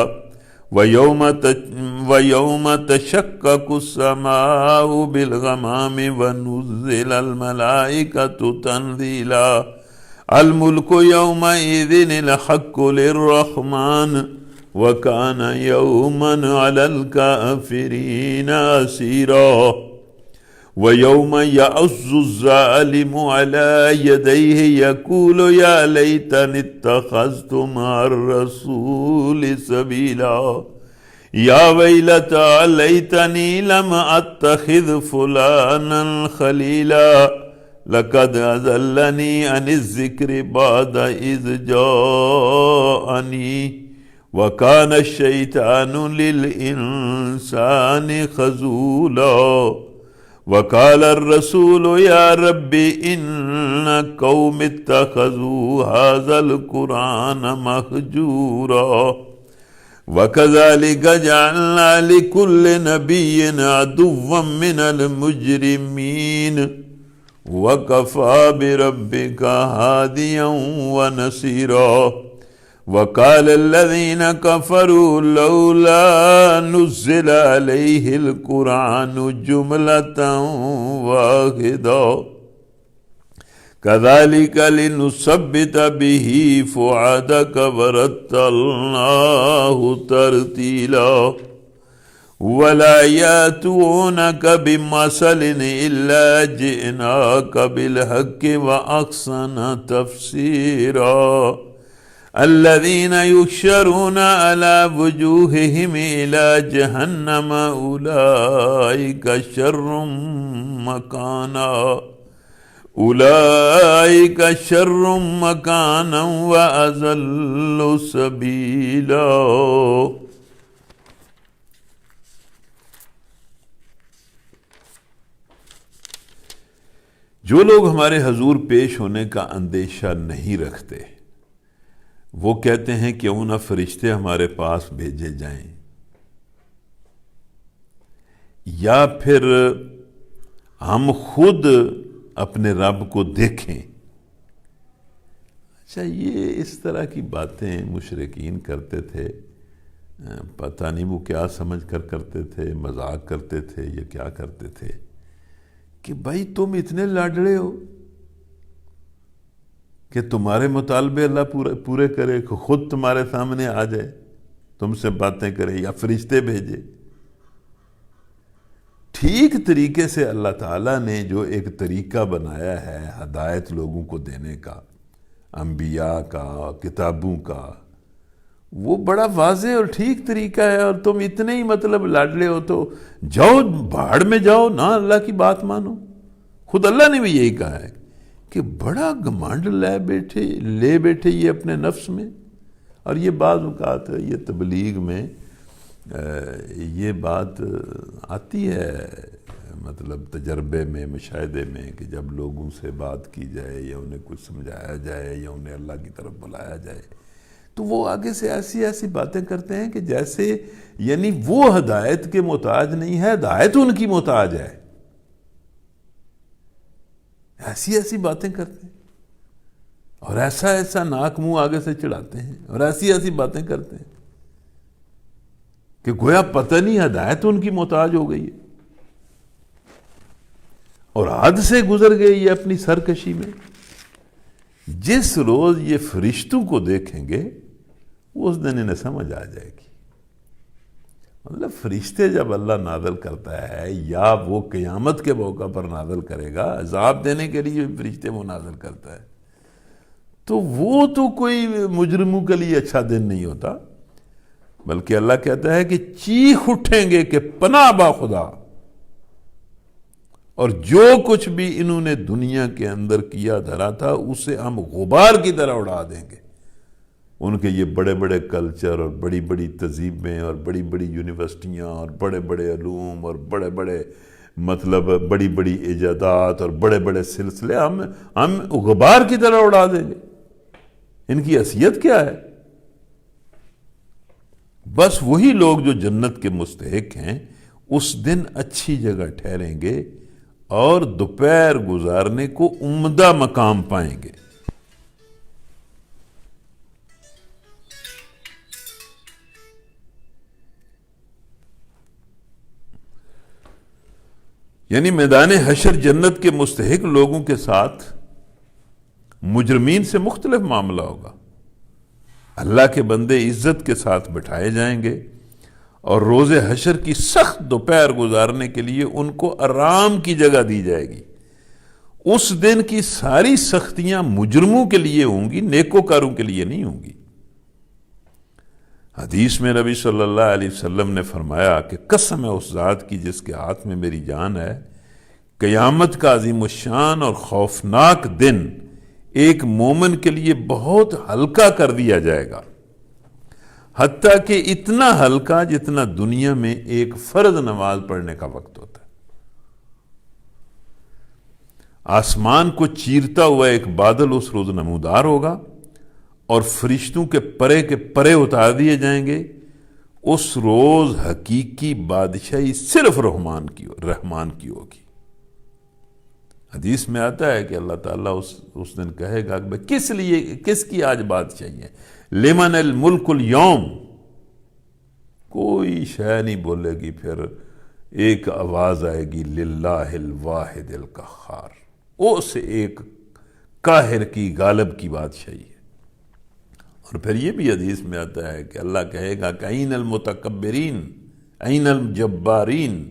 ويوم تشقق السماء بالغمام ونزل الملائكة تنزيلا. الملك يومئذ الحق للرحمن وكان يوما على الكافرين عسيرا. وَيَوْمَ يَعَضُّ الظَّالِمُ عَلَى يَدَيْهِ يَقُولُ يَا لَيْتَنِي اتَّخَذْتُ مَعَ الرَّسُولِ سَبِيلًا یا ویلتى لیتنی لم اتخذ فلانا خلیلا لقد اضلنی عن الذکر بعد اذ جاءنی وکان الشیطان للانسان خذولا وقال الرسول یا رب ان قوم اتخذوا هذا القرآن مہجورا وَكَذَلِكَ جَعَلْنَا لِكُلِّ نَبِيٍّ عَدُوًّا مِّنَ الْمُجْرِمِينَ وَكَفَى بِرَبِّكَ هَادِيًا وَنَصِيرًا وَقَالَ الَّذِينَ كَفَرُوا لَوْلَا نُزِّلَ عَلَيْهِ الْقُرْآنُ جُمْلَةً وَاحِدَةً كَذَلِكَ لِنُثَبِّتَ بِهِ فُؤَادَكَ وَرَتَّلْنَاهُ تَرْتِيلًا وَلَا يَأْتُونَكَ بِمَثَلٍ إِلَّا جِئْنَاكَ بِالْحَقِّ وَأَحْسَنَ تَفْسِيرًا الَّذِينَ يُحْشَرُونَ عَلَى وُجُوهِهِمْ إِلَى جَهَنَّمَ أُولَئِكَ شَرٌّ مَكَانًا اولئک شر مکانا واضل سبیلا۔ جو لوگ ہمارے حضور پیش ہونے کا اندیشہ نہیں رکھتے وہ کہتے ہیں کیوں نہ فرشتے ہمارے پاس بھیجے جائیں یا پھر ہم خود اپنے رب کو دیکھیں۔ اچھا، یہ اس طرح کی باتیں مشرکین کرتے تھے، پتہ نہیں وہ کیا سمجھ کر کرتے تھے، مذاق کرتے تھے یا کیا کرتے تھے کہ بھائی تم اتنے لاڈلے ہو کہ تمہارے مطالبے اللہ پورے کرے، خود تمہارے سامنے آ جائے، تم سے باتیں کرے یا فرشتے بھیجے۔ ٹھیک طریقے سے اللہ تعالیٰ نے جو ایک طریقہ بنایا ہے ہدایت لوگوں کو دینے کا، انبیاء کا، کتابوں کا، وہ بڑا واضح اور ٹھیک طریقہ ہے، اور تم اتنے ہی مطلب لاڈلے ہو تو جاؤ بھاڑ میں جاؤ نہ اللہ کی بات مانو۔ خود اللہ نے بھی یہی کہا ہے کہ بڑا گھمنڈ لے بیٹھے یہ اپنے نفس میں۔ اور یہ بعض اوقات یہ تبلیغ میں یہ بات آتی ہے، مطلب تجربے میں، مشاہدے میں، کہ جب لوگوں سے بات کی جائے یا انہیں کچھ سمجھایا جائے یا انہیں اللہ کی طرف بلایا جائے تو وہ آگے سے ایسی باتیں کرتے ہیں کہ جیسے یعنی وہ ہدایت کے محتاج نہیں ہے، ہدایت ان کی محتاج ہے۔ ایسی باتیں کرتے ہیں اور ایسا ناک منہ آگے سے چڑھاتے ہیں اور ایسی باتیں کرتے ہیں کہ گویا پتہ نہیں ہدایت ان کی محتاج ہو گئی ہے اور حد سے گزر گئی ہے اپنی سرکشی میں۔ جس روز یہ فرشتوں کو دیکھیں گے اس دن انہیں سمجھ آ جائے گی۔ مطلب فرشتے جب اللہ نازل کرتا ہے یا وہ قیامت کے موقع پر نازل کرے گا، عذاب دینے کے لیے فرشتے وہ نازل کرتا ہے، تو وہ تو کوئی مجرموں کے لیے اچھا دن نہیں ہوتا، بلکہ اللہ کہتا ہے کہ چیخ اٹھیں گے کہ پناہ با خدا، اور جو کچھ بھی انہوں نے دنیا کے اندر کیا دھرا تھا اسے ہم غبار کی طرح اڑا دیں گے۔ ان کے یہ بڑے بڑے کلچر اور بڑی بڑی تہذیبیں اور بڑی بڑی یونیورسٹیاں اور بڑے بڑے علوم اور بڑے بڑے مطلب بڑی بڑی ایجادات اور بڑے بڑے سلسلے ہم غبار کی طرح اڑا دیں گے۔ ان کی حیثیت کیا ہے؟ بس وہی لوگ جو جنت کے مستحق ہیں اس دن اچھی جگہ ٹھہریں گے اور دوپہر گزارنے کو عمدہ مقام پائیں گے۔ یعنی میدان حشر جنت کے مستحق لوگوں کے ساتھ مجرمین سے مختلف معاملہ ہوگا۔ اللہ کے بندے عزت کے ساتھ بٹھائے جائیں گے اور روز حشر کی سخت دوپہر گزارنے کے لیے ان کو آرام کی جگہ دی جائے گی۔ اس دن کی ساری سختیاں مجرموں کے لیے ہوں گی، نیکوکاروں کے لیے نہیں ہوں گی۔ حدیث میں نبی صلی اللہ علیہ وسلم نے فرمایا کہ قسم ہے اس ذات کی جس کے ہاتھ میں میری جان ہے، قیامت کا عظیم الشان اور خوفناک دن ایک مومن کے لیے بہت ہلکا کر دیا جائے گا، حتیٰ کہ اتنا ہلکا جتنا دنیا میں ایک فرض نماز پڑھنے کا وقت ہوتا ہے۔ آسمان کو چیرتا ہوا ایک بادل اس روز نمودار ہوگا اور فرشتوں کے پرے اتار دیے جائیں گے۔ اس روز حقیقی بادشاہی صرف رحمان کی ہوگی۔ حدیث میں آتا ہے کہ اللہ تعالیٰ اس دن کہے گا کہ کس کی آج بادشاہی ہے؟ لمن الملک اليوم، کوئی شے نہیں بولے گی، پھر ایک آواز آئے گی للہ الواحد القہار، اس ایک قاہر کی، غالب کی بادشاہی ہے۔ اور پھر یہ بھی حدیث میں آتا ہے کہ اللہ کہے گا کہ این المتکبرین این الجبارین،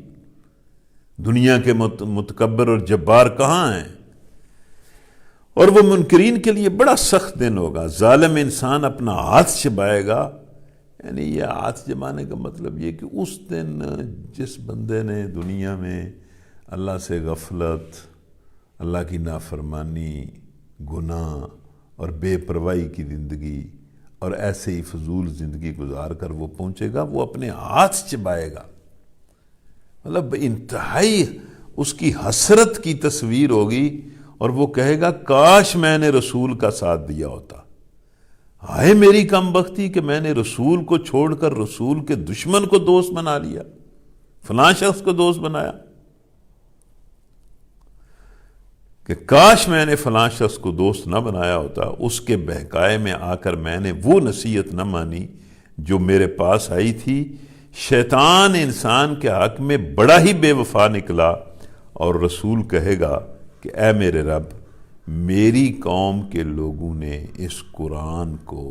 دنیا کے متکبر اور جبار کہاں ہیں؟ اور وہ منکرین کے لیے بڑا سخت دن ہوگا۔ ظالم انسان اپنا ہاتھ چبائے گا، یعنی یہ ہاتھ چبانے کا مطلب یہ کہ اس دن جس بندے نے دنیا میں اللہ سے غفلت، اللہ کی نافرمانی، گناہ اور بے پرواہی کی زندگی اور ایسے ہی فضول زندگی گزار کر وہ پہنچے گا، وہ اپنے ہاتھ چبائے گا، مطلب انتہائی اس کی حسرت کی تصویر ہوگی، اور وہ کہے گا کاش میں نے رسول کا ساتھ دیا ہوتا، ہائے میری کم بختی کہ میں نے رسول کو چھوڑ کر رسول کے دشمن کو دوست بنا لیا، فلاں شخص کو دوست بنایا، کہ کاش میں نے فلاں شخص کو دوست نہ بنایا ہوتا، اس کے بہکائے میں آ کر میں نے وہ نصیحت نہ مانی جو میرے پاس آئی تھی۔ شیطان انسان کے حق میں بڑا ہی بے وفا نکلا، اور رسول کہے گا کہ اے میرے رب، میری قوم کے لوگوں نے اس قرآن کو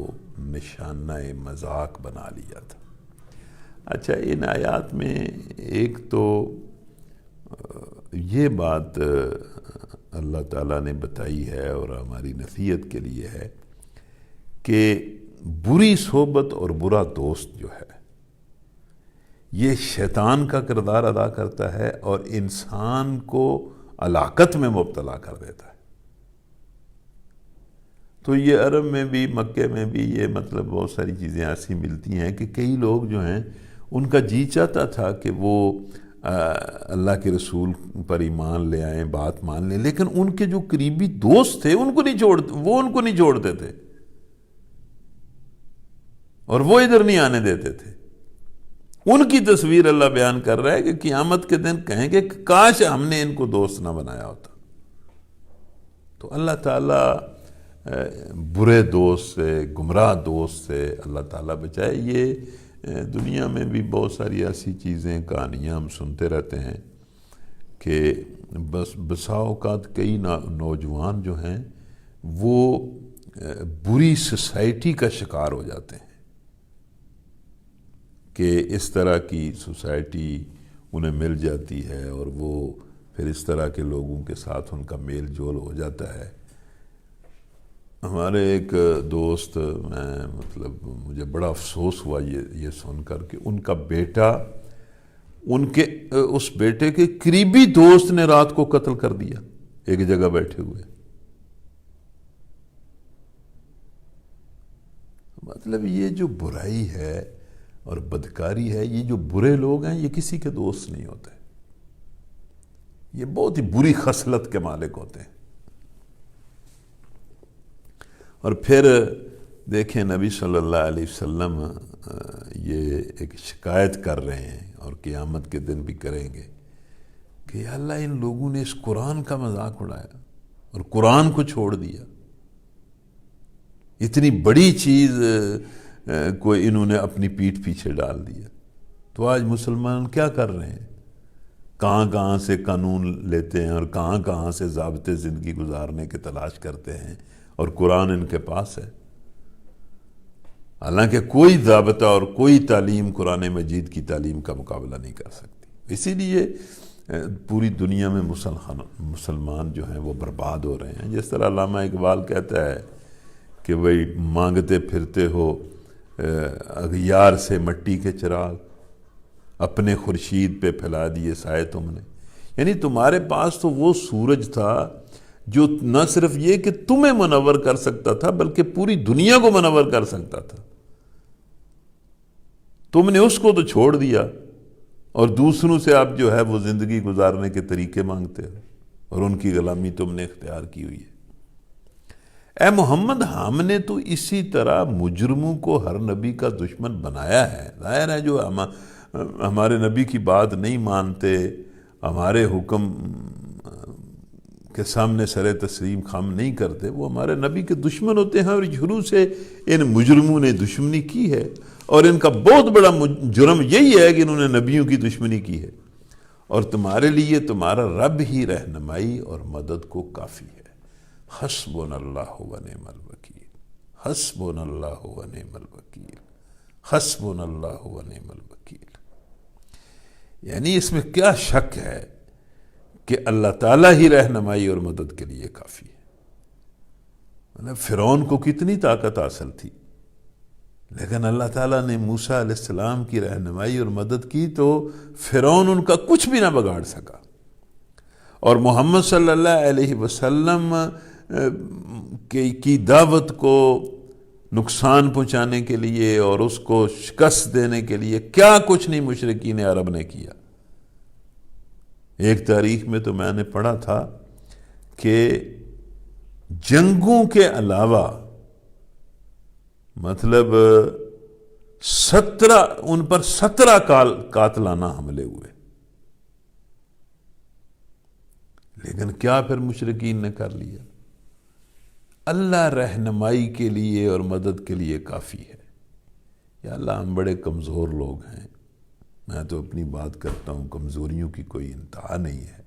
نشانہ مذاق بنا لیا تھا۔ اچھا، ان آیات میں ایک تو یہ بات اللہ تعالیٰ نے بتائی ہے اور ہماری نصیحت کے لیے ہے کہ بری صحبت اور برا دوست جو ہے یہ شیطان کا کردار ادا کرتا ہے اور انسان کو ہلاکت میں مبتلا کر دیتا ہے۔ تو یہ عرب میں بھی، مکے میں بھی یہ مطلب بہت ساری چیزیں ایسی ملتی ہیں کہ کئی لوگ جو ہیں ان کا جی چاہتا تھا کہ وہ اللہ کے رسول پر ایمان لے آئیں، بات مان لیں، لیکن ان کے جو قریبی دوست تھے وہ ان کو نہیں چھوڑتے تھے اور وہ ادھر نہیں آنے دیتے تھے۔ ان کی تصویر اللہ بیان کر رہا ہے کہ قیامت کے دن کہیں گے کہ کاش ہم نے ان کو دوست نہ بنایا ہوتا۔ تو اللہ تعالیٰ برے دوست سے، گمراہ دوست سے اللہ تعالیٰ بچائے۔ یہ دنیا میں بھی بہت ساری ایسی چیزیں، کہانیاں ہم سنتے رہتے ہیں کہ بسا اوقات کئی نوجوان جو ہیں وہ بری سوسائٹی کا شکار ہو جاتے ہیں کہ اس طرح کی سوسائٹی انہیں مل جاتی ہے اور وہ پھر اس طرح کے لوگوں کے ساتھ ان کا میل جول ہو جاتا ہے۔ ہمارے ایک دوست، مجھے بڑا افسوس ہوا یہ سن کر کہ ان کا بیٹا، اس بیٹے کے قریبی دوست نے رات کو قتل کر دیا ایک جگہ بیٹھے ہوئے۔ مطلب یہ جو برائی ہے اور بدکاری ہے، یہ جو برے لوگ ہیں یہ کسی کے دوست نہیں ہوتے، یہ بہت ہی بری خصلت کے مالک ہوتے ہیں۔ اور پھر دیکھیں نبی صلی اللہ علیہ وسلم یہ ایک شکایت کر رہے ہیں اور قیامت کے دن بھی کریں گے کہ یا اللہ، ان لوگوں نے اس قرآن کا مذاق اڑایا اور قرآن کو چھوڑ دیا، اتنی بڑی چیز کو انہوں نے اپنی پیٹھ پیچھے ڈال دیا۔ تو آج مسلمان کیا کر رہے ہیں؟ کہاں سے قانون لیتے ہیں اور کہاں سے ضابطے زندگی گزارنے کے تلاش کرتے ہیں، اور قرآن ان کے پاس ہے۔ حالانکہ کوئی ضابطہ اور کوئی تعلیم قرآن مجید کی تعلیم کا مقابلہ نہیں کر سکتی. اسی لیے پوری دنیا میں مسلمان جو ہیں وہ برباد ہو رہے ہیں. جس طرح علامہ اقبال کہتا ہے کہ بھئی مانگتے پھرتے ہو اغیار سے مٹی کے چراغ، اپنے خورشید پہ پھیلا دیے سائے تم نے. یعنی تمہارے پاس تو وہ سورج تھا جو نہ صرف یہ کہ تمہیں منور کر سکتا تھا بلکہ پوری دنیا کو منور کر سکتا تھا. تم نے اس کو تو چھوڑ دیا اور دوسروں سے آپ جو ہے وہ زندگی گزارنے کے طریقے مانگتے ہو اور ان کی غلامی تم نے اختیار کی ہوئی ہے. اے محمد، ہم نے تو اسی طرح مجرموں کو ہر نبی کا دشمن بنایا ہے. ظاہر ہے جو ہمارے نبی کی بات نہیں مانتے، ہمارے حکم کے سامنے سر تسلیم خم نہیں کرتے، وہ ہمارے نبی کے دشمن ہوتے ہیں. اور شروع سے ان مجرموں نے دشمنی کی ہے اور ان کا بہت بڑا جرم یہی ہے کہ انہوں نے نبیوں کی دشمنی کی ہے. اور تمہارے لیے تمہارا رب ہی رہنمائی اور مدد کو کافی ہے. حسبنا اللہ و نعم الوکیل، حسبنا اللہ و نعم الوکیل، حسبنا اللہ و نعم الوکیل. یعنی اس میں کیا شک ہے کہ اللہ تعالیٰ ہی رہنمائی اور مدد کے لیے کافی ہے. مطلب فرعون کو کتنی طاقت حاصل تھی، لیکن اللہ تعالیٰ نے موسیٰ علیہ السلام کی رہنمائی اور مدد کی تو فرعون ان کا کچھ بھی نہ بگاڑ سکا. اور محمد صلی اللہ علیہ وسلم کی دعوت کو نقصان پہنچانے کے لیے اور اس کو شکست دینے کے لیے کیا کچھ نہیں مشرکین عرب نے کیا. ایک تاریخ میں تو میں نے پڑھا تھا کہ جنگوں کے علاوہ مطلب 17 قاتلانہ حملے ہوئے. لیکن کیا پھر مشرکین نے کر لیا؟ اللہ رہنمائی کے لیے اور مدد کے لیے کافی ہے. یا اللہ ہم بڑے کمزور لوگ ہیں، میں تو اپنی بات کرتا ہوں، کمزوریوں کی کوئی انتہا نہیں ہے.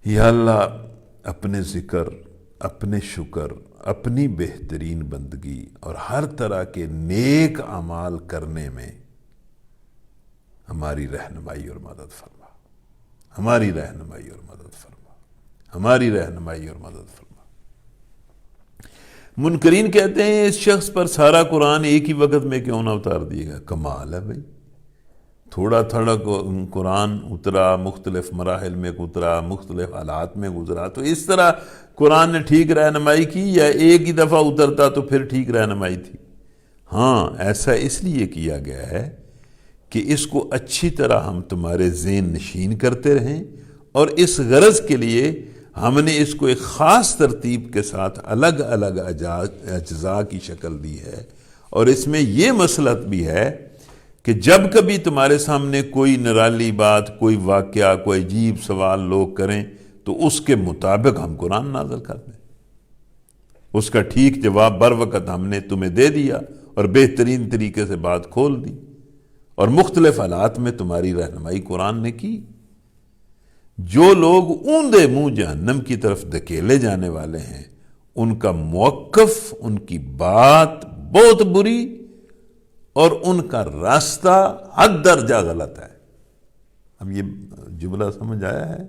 یا اللہ اپنے ذکر، اپنے شکر، اپنی بہترین بندگی اور ہر طرح کے نیک اعمال کرنے میں ہماری رہنمائی اور مدد فرما، ہماری رہنمائی اور مدد فرما، ہماری رہنمائی اور مدد فرما. منکرین کہتے ہیں اس شخص پر سارا قرآن ایک ہی وقت میں کیوں نہ اتار دیے گا. کمال ہے بھائی، تھوڑا تھوڑا قرآن اترا، مختلف مراحل میں اترا، مختلف حالات میں گزرا. تو اس طرح قرآن نے ٹھیک رہنمائی کی یا ایک ہی دفعہ اترتا تو پھر ٹھیک رہنمائی تھی؟ ہاں، ایسا اس لیے کیا گیا ہے کہ اس کو اچھی طرح ہم تمہارے ذہن نشین کرتے رہیں، اور اس غرض کے لیے ہم نے اس کو ایک خاص ترتیب کے ساتھ الگ الگ اجزاء کی شکل دی ہے. اور اس میں یہ مصلحت بھی ہے کہ جب کبھی تمہارے سامنے کوئی نرالی بات، کوئی واقعہ، کوئی عجیب سوال لوگ کریں تو اس کے مطابق ہم قرآن نازل کر دیں. اس کا ٹھیک جواب بر وقت ہم نے تمہیں دے دیا اور بہترین طریقے سے بات کھول دی، اور مختلف حالات میں تمہاری رہنمائی قرآن نے کی. جو لوگ اوندے منہ جہنم کی طرف دھکیلے جانے والے ہیں، ان کا موقف، ان کی بات بہت بری اور ان کا راستہ حد درجہ غلط ہے. اب یہ جملہ سمجھ آیا ہے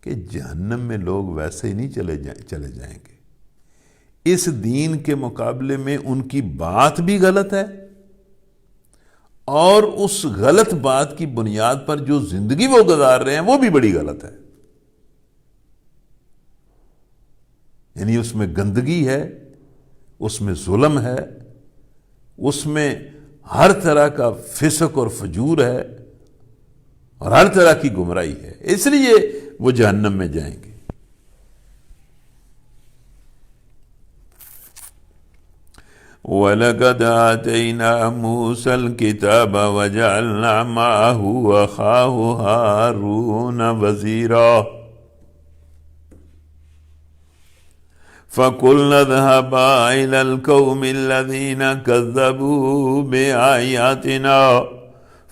کہ جہنم میں لوگ ویسے ہی نہیں چلے جائیں گے. اس دین کے مقابلے میں ان کی بات بھی غلط ہے، اور اس غلط بات کی بنیاد پر جو زندگی وہ گزار رہے ہیں وہ بھی بڑی غلط ہے. یعنی اس میں گندگی ہے، اس میں ظلم ہے، اس میں ہر طرح کا فسق اور فجور ہے اور ہر طرح کی گمراہی ہے. اس لیے وہ جہنم میں جائیں گے. وَلَقَدْ آتَيْنَا مُوسَى الْكِتَابَ وَجَعَلْنَا مَعَهُ أَخَاهُ هَارُونَ وَزِيرًا فَقُلْنَا اذْهَبَا إِلَى الْقَوْمِ الَّذِينَ كَذَّبُوا بِآيَاتِنَا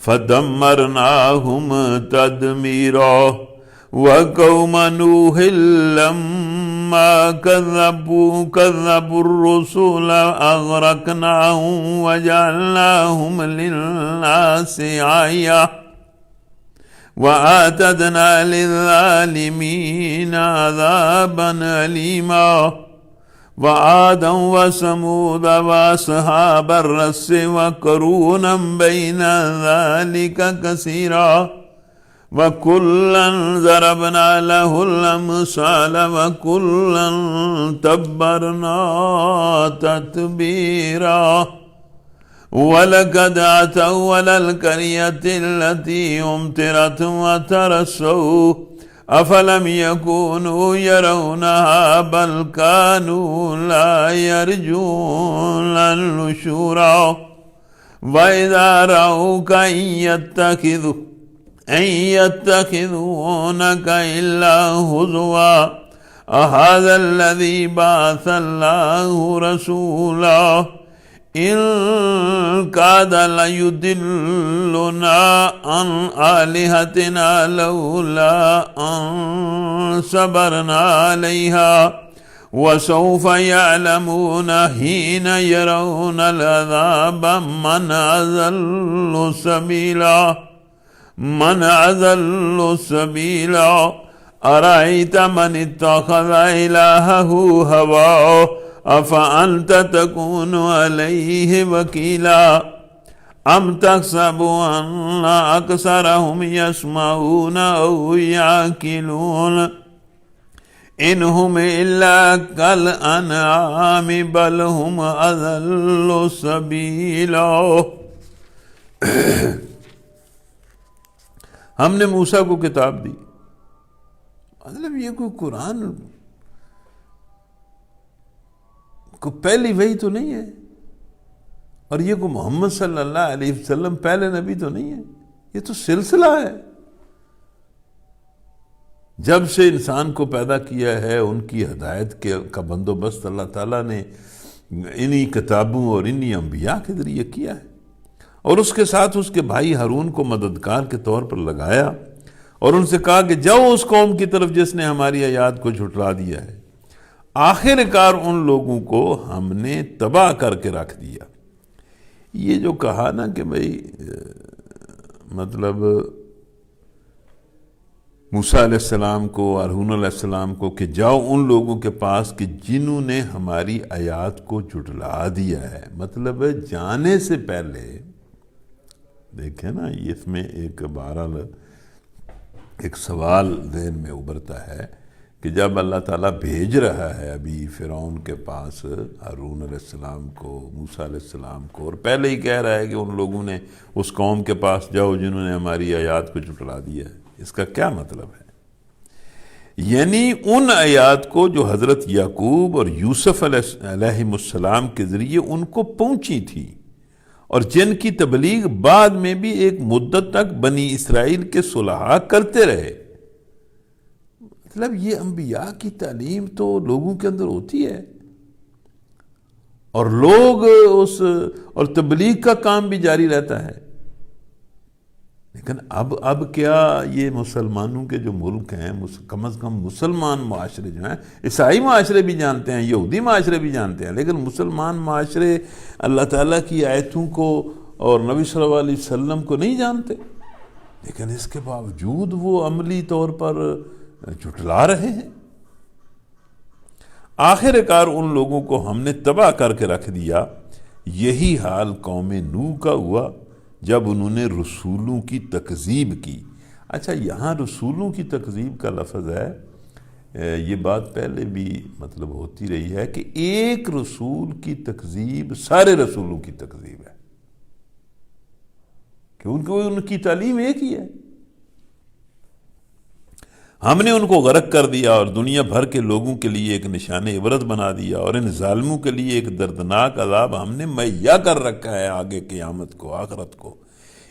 فَدَمَّرْنَاهُمْ تَدْمِيرًا وَقَوْمَ نُوحٍ لَمَّا فلما كذبوا الرسل أغرقناهم وجعلناهم للناس آية وأعتدنا للظالمين عذابا أليما وعادا وثمود وأصحاب الرس وقرونا بين ذلك كثيرا وكلا ضربنا له الأمثال وكلا تبرنا تتبيرا وَلَقَدْ أَتَوْا عَلَى الْقَرْيَةِ الَّتِي أُمْطِرَتْ وَتَرَسَّوْا أَفَلَمْ يَكُونُوا يَرَوْنَهَا بَلْ كَانُوا لَا يَرْجُونَ نُشُورًا وَإِذَا رَأَوْكَ إِن يَتَّخِذُونَكَ إِلَّا هُزُوًا أَهَذَا الَّذِي بَعَثَ اللَّهُ رَسُولًا إِن كَادَ لَيُضِلُّنَا عَنْ آلِهَتِنَا لَوْلَا أَن صَبَرْنَا عَلَيْهَا وَسَوْفَ يَعْلَمُونَ حِينَ يَرَوْنَ الْعَذَابَ من أضل سبيلا أرأيت من اتخذ إلهه هواه أفأنت تكون عليه وكيلا أم تحسب أن أكثرهم يسمعون أو يعقلون إن هم إلا كالأنعام بل هم أضل سبيلا۔ ہم نے موسیٰ کو کتاب دی، مطلب یہ کوئی قرآن کو پہلی وحی تو نہیں ہے، اور یہ کوئی محمد صلی اللہ علیہ وسلم پہلے نبی تو نہیں ہے، یہ تو سلسلہ ہے۔ جب سے انسان کو پیدا کیا ہے ان کی ہدایت کا بندوبست اللہ تعالیٰ نے انہی کتابوں اور انہی انبیاء کے ذریعے کیا ہے، اور اس کے ساتھ اس کے بھائی ہارون کو مددگار کے طور پر لگایا اور ان سے کہا کہ جاؤ اس قوم کی طرف جس نے ہماری آیات کو جھٹلا دیا ہے۔ آخر کار ان لوگوں کو ہم نے تباہ کر کے رکھ دیا۔ یہ جو کہا نا کہ بھئی مطلب موسیٰ علیہ السلام کو، ہارون علیہ السلام کو کہ جاؤ ان لوگوں کے پاس کہ جنہوں نے ہماری آیات کو جھٹلا دیا ہے، مطلب جانے سے پہلے دیکھیں نا، اس میں ایک بہرحال ایک سوال ذہن میں ابھرتا ہے کہ جب اللہ تعالیٰ بھیج رہا ہے ابھی فرعون کے پاس ہارون علیہ السلام کو، موسیٰ علیہ السلام کو، اور پہلے ہی کہہ رہا ہے کہ ان لوگوں نے اس قوم کے پاس جاؤ جنہوں نے ہماری آیات کو جھٹلا دیا ہے، اس کا کیا مطلب ہے؟ یعنی ان آیات کو جو حضرت یعقوب اور یوسف علیہ السلام کے ذریعے ان کو پہنچی تھی، اور جن کی تبلیغ بعد میں بھی ایک مدت تک بنی اسرائیل کے صلحاء کرتے رہے۔ مطلب یہ انبیاء کی تعلیم تو لوگوں کے اندر ہوتی ہے، اور لوگ اور تبلیغ کا کام بھی جاری رہتا ہے۔ لیکن اب کیا یہ مسلمانوں کے جو ملک ہیں، کم از کم مسلمان معاشرے جو ہیں، عیسائی معاشرے بھی جانتے ہیں، یہودی معاشرے بھی جانتے ہیں، لیکن مسلمان معاشرے اللہ تعالیٰ کی آیتوں کو اور نبی صلی اللہ علیہ وسلم کو نہیں جانتے، لیکن اس کے باوجود وہ عملی طور پر جھٹلا رہے ہیں۔ آخر کار ان لوگوں کو ہم نے تباہ کر کے رکھ دیا۔ یہی حال قوم نوح کا ہوا جب انہوں نے رسولوں کی تکذیب کی۔ اچھا، یہاں رسولوں کی تکذیب کا لفظ ہے، یہ بات پہلے بھی مطلب ہوتی رہی ہے کہ ایک رسول کی تکذیب سارے رسولوں کی تکذیب ہے، کیونکہ ان کی تعلیم ایک ہی ہے۔ ہم نے ان کو غرق کر دیا اور دنیا بھر کے لوگوں کے لیے ایک نشان عبرت بنا دیا، اور ان ظالموں کے لیے ایک دردناک عذاب ہم نے مہیا کر رکھا ہے آگے قیامت کو، آخرت کو۔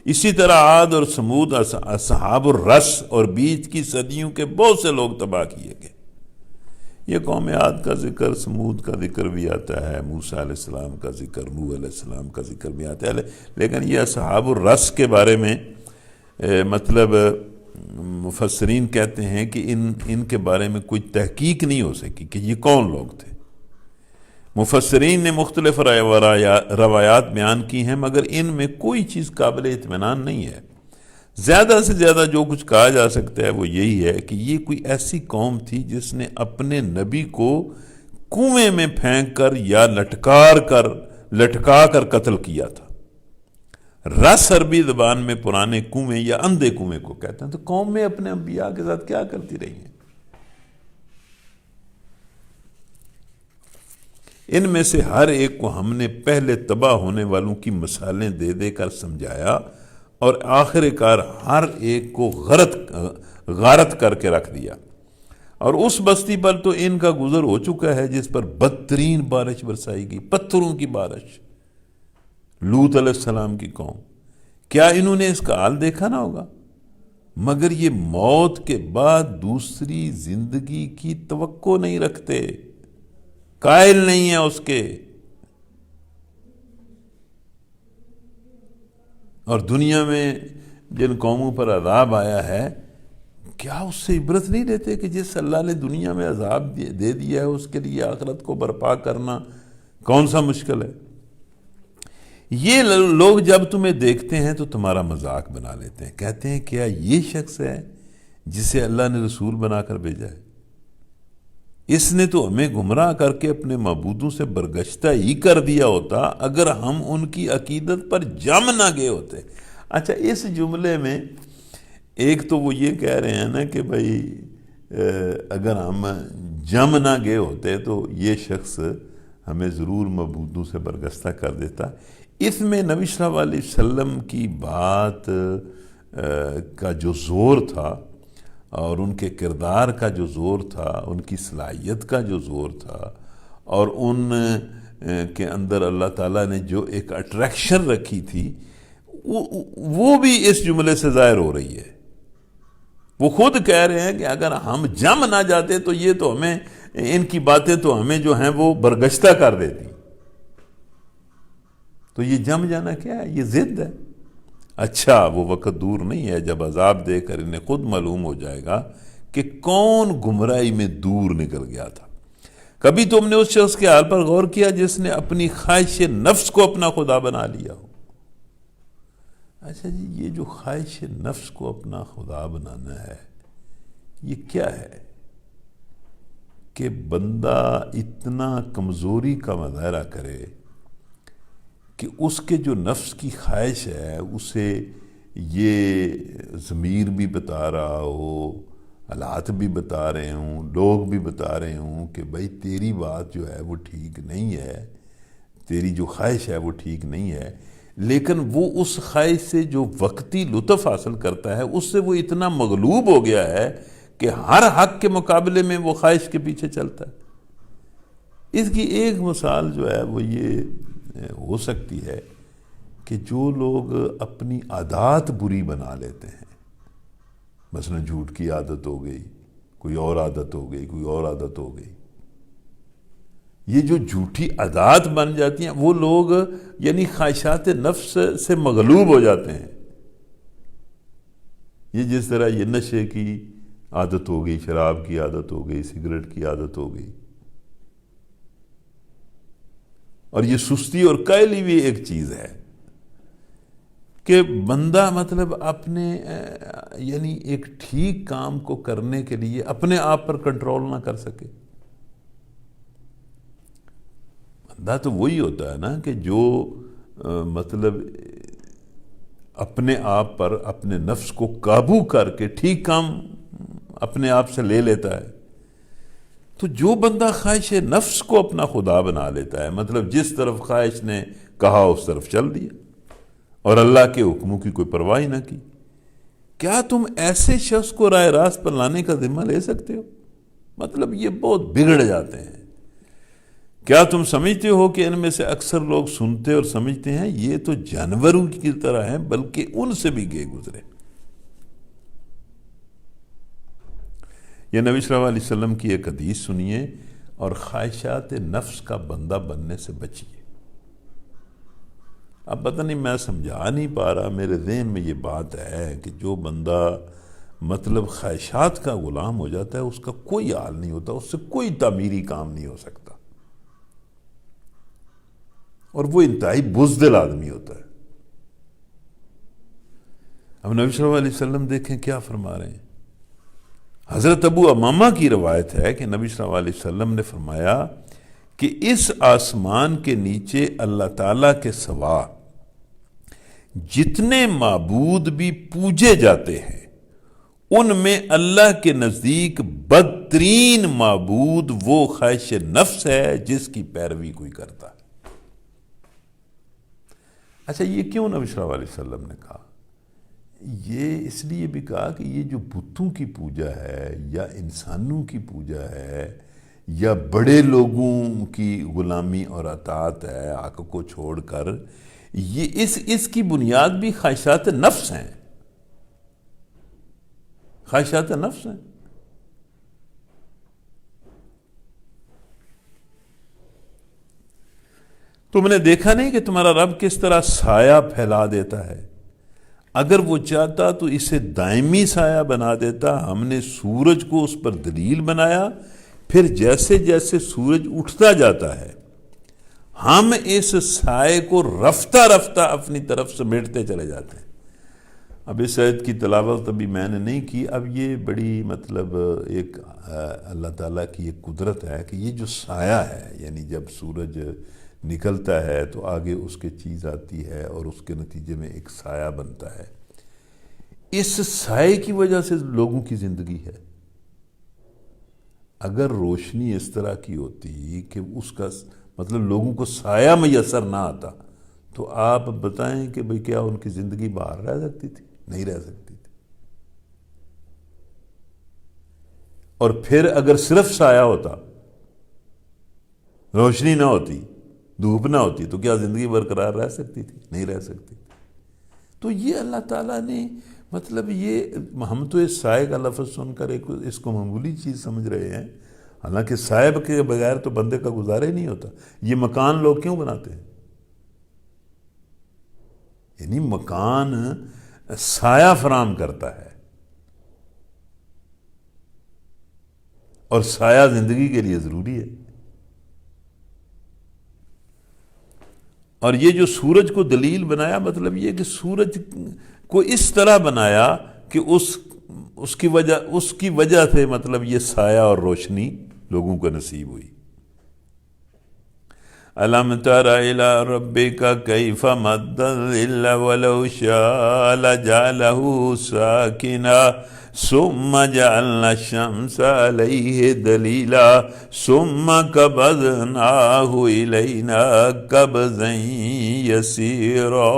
اسی طرح عاد اور ثمود، اصحاب الرس اور بیچ کی صدیوں کے بہت سے لوگ تباہ کیے گئے۔ یہ قوم عاد کا ذکر، ثمود کا ذکر بھی آتا ہے، موسیٰ علیہ السلام کا ذکر، نوح علیہ السلام کا ذکر بھی آتا ہے، لیکن یہ اصحاب الرس کے بارے میں مطلب مفسرین کہتے ہیں کہ ان کے بارے میں کوئی تحقیق نہیں ہو سکی کہ یہ کون لوگ تھے۔ مفسرین نے مختلف روایات بیان کی ہیں، مگر ان میں کوئی چیز قابل اطمینان نہیں ہے۔ زیادہ سے زیادہ جو کچھ کہا جا سکتا ہے وہ یہی ہے کہ یہ کوئی ایسی قوم تھی جس نے اپنے نبی کو کنویں میں پھینک کر یا لٹکا کر قتل کیا تھا۔ رس عربی زبان میں پرانے کنویں یا اندھے کنویں کو کہتے ہیں۔ تو قوم میں اپنے انبیاء کے ساتھ کیا کرتی رہی ہیں؟ ان میں سے ہر ایک کو ہم نے پہلے تباہ ہونے والوں کی مثالیں دے دے کر سمجھایا، اور آخر کار ہر ایک کو غارت کر کے رکھ دیا۔ اور اس بستی پر تو ان کا گزر ہو چکا ہے جس پر بدترین بارش برسائی گئی، پتھروں کی بارش۔ لوط علیہ السلام کی قوم، کیا انہوں نے اس کا حال دیکھا نہ ہوگا؟ مگر یہ موت کے بعد دوسری زندگی کی توقع نہیں رکھتے، قائل نہیں ہے اس کے، اور دنیا میں جن قوموں پر عذاب آیا ہے کیا اس سے عبرت نہیں لیتے کہ جس اللہ نے دنیا میں عذاب دے دیا ہے اس کے لیے آخرت کو برپا کرنا کون سا مشکل ہے؟ یہ لوگ جب تمہیں دیکھتے ہیں تو تمہارا مذاق بنا لیتے ہیں، کہتے ہیں کیا یہ شخص ہے جسے اللہ نے رسول بنا کر بھیجا ہے؟ اس نے تو ہمیں گمراہ کر کے اپنے معبودوں سے برگشتہ ہی کر دیا ہوتا اگر ہم ان کی عقیدت پر جم نہ گئے ہوتے۔ اچھا، اس جملے میں ایک تو وہ یہ کہہ رہے ہیں نا کہ بھائی اگر ہم جم نہ گئے ہوتے تو یہ شخص ہمیں ضرور معبودوں سے برگشتہ کر دیتا۔ اس میں نبی صلی اللہ علیہ وسلم کی بات کا جو زور تھا اور ان کے کردار کا جو زور تھا، ان کی صلاحیت کا جو زور تھا، اور ان کے اندر اللہ تعالیٰ نے جو ایک اٹریکشن رکھی تھی، وہ بھی اس جملے سے ظاہر ہو رہی ہے۔ وہ خود کہہ رہے ہیں کہ اگر ہم جم نہ جاتے تو یہ تو ہمیں، ان کی باتیں تو ہمیں جو ہیں وہ برگشتہ کر دیتی۔ تو یہ جم جانا کیا ہے؟ یہ ضد ہے۔ اچھا، وہ وقت دور نہیں ہے جب عذاب دے کر انہیں خود معلوم ہو جائے گا کہ کون گمراہی میں دور نکل گیا تھا۔ کبھی تم نے اس شخص کے حال پر غور کیا جس نے اپنی خواہش نفس کو اپنا خدا بنا لیا ہو؟ اچھا جی، یہ جو خواہش نفس کو اپنا خدا بنانا ہے، یہ کیا ہے؟ کہ بندہ اتنا کمزوری کا مظاہرہ کرے کہ اس کے جو نفس کی خواہش ہے اسے یہ ضمیر بھی بتا رہا ہو، حالات بھی بتا رہے ہوں، لوگ بھی بتا رہے ہوں کہ بھائی تیری بات جو ہے وہ ٹھیک نہیں ہے، تیری جو خواہش ہے وہ ٹھیک نہیں ہے، لیکن وہ اس خواہش سے جو وقتی لطف حاصل کرتا ہے اس سے وہ اتنا مغلوب ہو گیا ہے کہ ہر حق کے مقابلے میں وہ خواہش کے پیچھے چلتا ہے۔ اس کی ایک مثال جو ہے وہ یہ ہو سکتی ہے کہ جو لوگ اپنی عادات بری بنا لیتے ہیں، مثلا جھوٹ کی عادت ہو گئی، کوئی اور عادت ہو گئی، کوئی اور عادت ہو گئی، یہ جو جھوٹی عادات بن جاتی ہیں وہ لوگ یعنی خواہشات نفس سے مغلوب ہو جاتے ہیں۔ یہ جس طرح یہ نشے کی عادت ہو گئی، شراب کی عادت ہو گئی، سگریٹ کی عادت ہو گئی، اور یہ سستی اور کائلی بھی ایک چیز ہے کہ بندہ مطلب اپنے یعنی ایک ٹھیک کام کو کرنے کے لیے اپنے آپ پر کنٹرول نہ کر سکے۔ بندہ تو وہی ہوتا ہے نا کہ جو مطلب اپنے آپ پر اپنے نفس کو قابو کر کے ٹھیک کام اپنے آپ سے لے لیتا ہے۔ تو جو بندہ خواہش نفس کو اپنا خدا بنا لیتا ہے، مطلب جس طرف خواہش نے کہا اس طرف چل دیا اور اللہ کے حکموں کی کوئی پرواہ نہ کی، کیا تم ایسے شخص کو راہ راست پر لانے کا ذمہ لے سکتے ہو؟ مطلب یہ بہت بگڑ جاتے ہیں۔ کیا تم سمجھتے ہو کہ ان میں سے اکثر لوگ سنتے اور سمجھتے ہیں؟ یہ تو جانوروں کی طرح ہیں، بلکہ ان سے بھی گئے گزرے۔ یہ نبی صلی اللہ علیہ وسلم کی ایک حدیث سنیے اور خواہشات نفس کا بندہ بننے سے بچیے۔ اب پتہ نہیں میں سمجھا نہیں پا رہا، میرے ذہن میں یہ بات ہے کہ جو بندہ مطلب خواہشات کا غلام ہو جاتا ہے، اس کا کوئی حال نہیں ہوتا، اس سے کوئی تعمیری کام نہیں ہو سکتا، اور وہ انتہائی بزدل آدمی ہوتا ہے۔ اب نبی صلی اللہ علیہ وسلم دیکھیں کیا فرما رہے ہیں۔ حضرت ابو امامہ کی روایت ہے کہ نبی صلی اللہ علیہ وسلم نے فرمایا کہ اس آسمان کے نیچے اللہ تعالیٰ کے سوا جتنے معبود بھی پوجے جاتے ہیں ان میں اللہ کے نزدیک بدترین معبود وہ خواہش نفس ہے جس کی پیروی کوئی کرتا ہے۔ اچھا، یہ کیوں نبی صلی اللہ علیہ وسلم نے کہا؟ یہ اس لیے بھی کہا کہ یہ جو بتوں کی پوجا ہے یا انسانوں کی پوجا ہے یا بڑے لوگوں کی غلامی اور اطاعت ہے حق کو چھوڑ کر، یہ اس کی بنیاد بھی خواہشات نفس ہیں، خواہشات نفس ہیں۔ تم نے دیکھا نہیں کہ تمہارا رب کس طرح سایہ پھیلا دیتا ہے؟ اگر وہ چاہتا تو اسے دائمی سایہ بنا دیتا۔ ہم نے سورج کو اس پر دلیل بنایا، پھر جیسے جیسے سورج اٹھتا جاتا ہے ہم اس سائے کو رفتہ رفتہ اپنی طرف سمیٹتے چلے جاتے ہیں۔ اب اس آیت کی تلاوت ابھی میں نے نہیں کی، اب یہ بڑی مطلب ایک اللہ تعالیٰ کی ایک قدرت ہے کہ یہ جو سایہ ہے، یعنی جب سورج نکلتا ہے تو آگے اس کے چیز آتی ہے اور اس کے نتیجے میں ایک سایہ بنتا ہے، اس سائے کی وجہ سے لوگوں کی زندگی ہے۔ اگر روشنی اس طرح کی ہوتی کہ اس کا مطلب لوگوں کو سایہ میسر نہ آتا تو آپ بتائیں کہ بھئی کیا ان کی زندگی باہر رہ سکتی تھی؟ نہیں رہ سکتی تھی۔ اور پھر اگر صرف سایہ ہوتا، روشنی نہ ہوتی، دھوپ نہ ہوتی، تو کیا زندگی برقرار رہ سکتی تھی؟ نہیں رہ سکتی تھی۔ تو یہ اللہ تعالیٰ نے مطلب یہ ہم تو اس سائے کا لفظ سن کر اس کو معمولی چیز سمجھ رہے ہیں، حالانکہ سائے کے بغیر تو بندے کا گزارا ہی نہیں ہوتا۔ یہ مکان لوگ کیوں بناتے ہیں؟ یعنی مکان سایہ فراہم کرتا ہے، اور سایہ زندگی کے لیے ضروری ہے۔ اور یہ جو سورج کو دلیل بنایا، مطلب یہ کہ سورج کو اس طرح بنایا کہ اس کی وجہ سے مطلب یہ سایہ اور روشنی لوگوں کو نصیب ہوئی۔ أَلَمْ تَرَ إِلَىٰ رَبِّكَ كَيْفَ مَدَّ الظِّلَّ وَلَوْ شَاءَ لَجَعَلَهُ سَاكِنًا ثُمَّ جَعَلْنَا الشَّمْسَ عَلَيْهِ دَلِيلًا ثُمَّ قَبَضْنَاهُ إِلَيْنَا قَبْضًا يَسِيرًا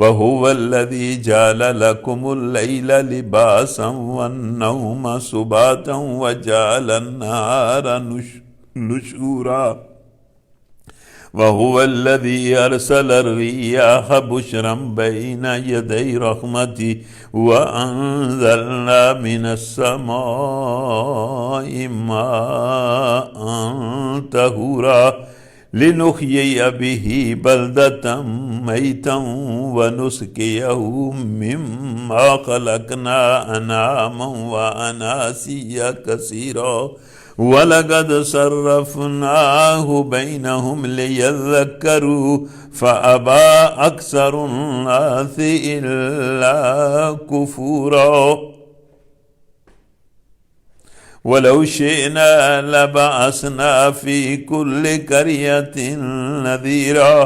وَهُوَ الَّذِي جَعَلَ لَكُمُ اللَّيْلَ لِبَاسًا وَالنَّوْمَ سُبَاتًا وَجَعَلَ النَّهَارَ نُشُورًا وَهُوَ الَّذِي أَرْسَلَ الرِّيَاحَ بُشْرًا بَيْنَ يَدَيْ رَحْمَتِهِ وَأَنزَلْنَا مِنَ السَّمَاءِ مَاءً طَهُورًا لِنُحْيِيَ بِهِ بَلْدَةً مَيْتًا وَنُسْقِيَهُ مِمَّا خَلَقْنَا أَنْعَامًا وَأَنَاسِيَّ كَثِيرًا وَلَقَدْ صَرَّفْنَاهُ بَيْنَهُمْ لِيَذَّكَّرُوا فَأَبَى أَكْثَرُ النَّاسِ إِلَّا كُفُورًا وَلَوْ شِئْنَا لَبَعَثْنَا فِي كُلِّ قَرْيَةٍ نَذِيرًا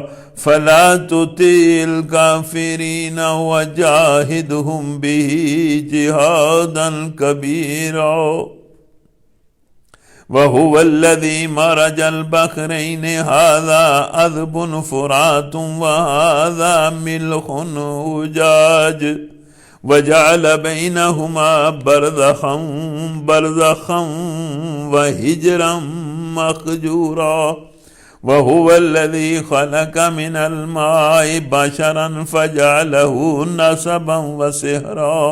فَلَا تُطِعِ الْكَافِرِينَ وَجَاهِدْهُمْ بِهِ جِهَادًا كَبِيرًا وَهُوَ الَّذِي مَرَجَ الْبَحْرَيْنِ هَذَا عَذْبٌ فُرَاتٌ وَهَذَا مِلْحٌ أُجَاجٌ وَجَعَلَ بَيْنَهُمَا بَرْزَخًا وَحِجْرًا مَّحْجُورًا وَهُوَ الَّذِي خَلَقَ مِنَ الْمَاءِ بَشَرًا فَجَعَلَهُ نَسَبًا وَسِحْرًا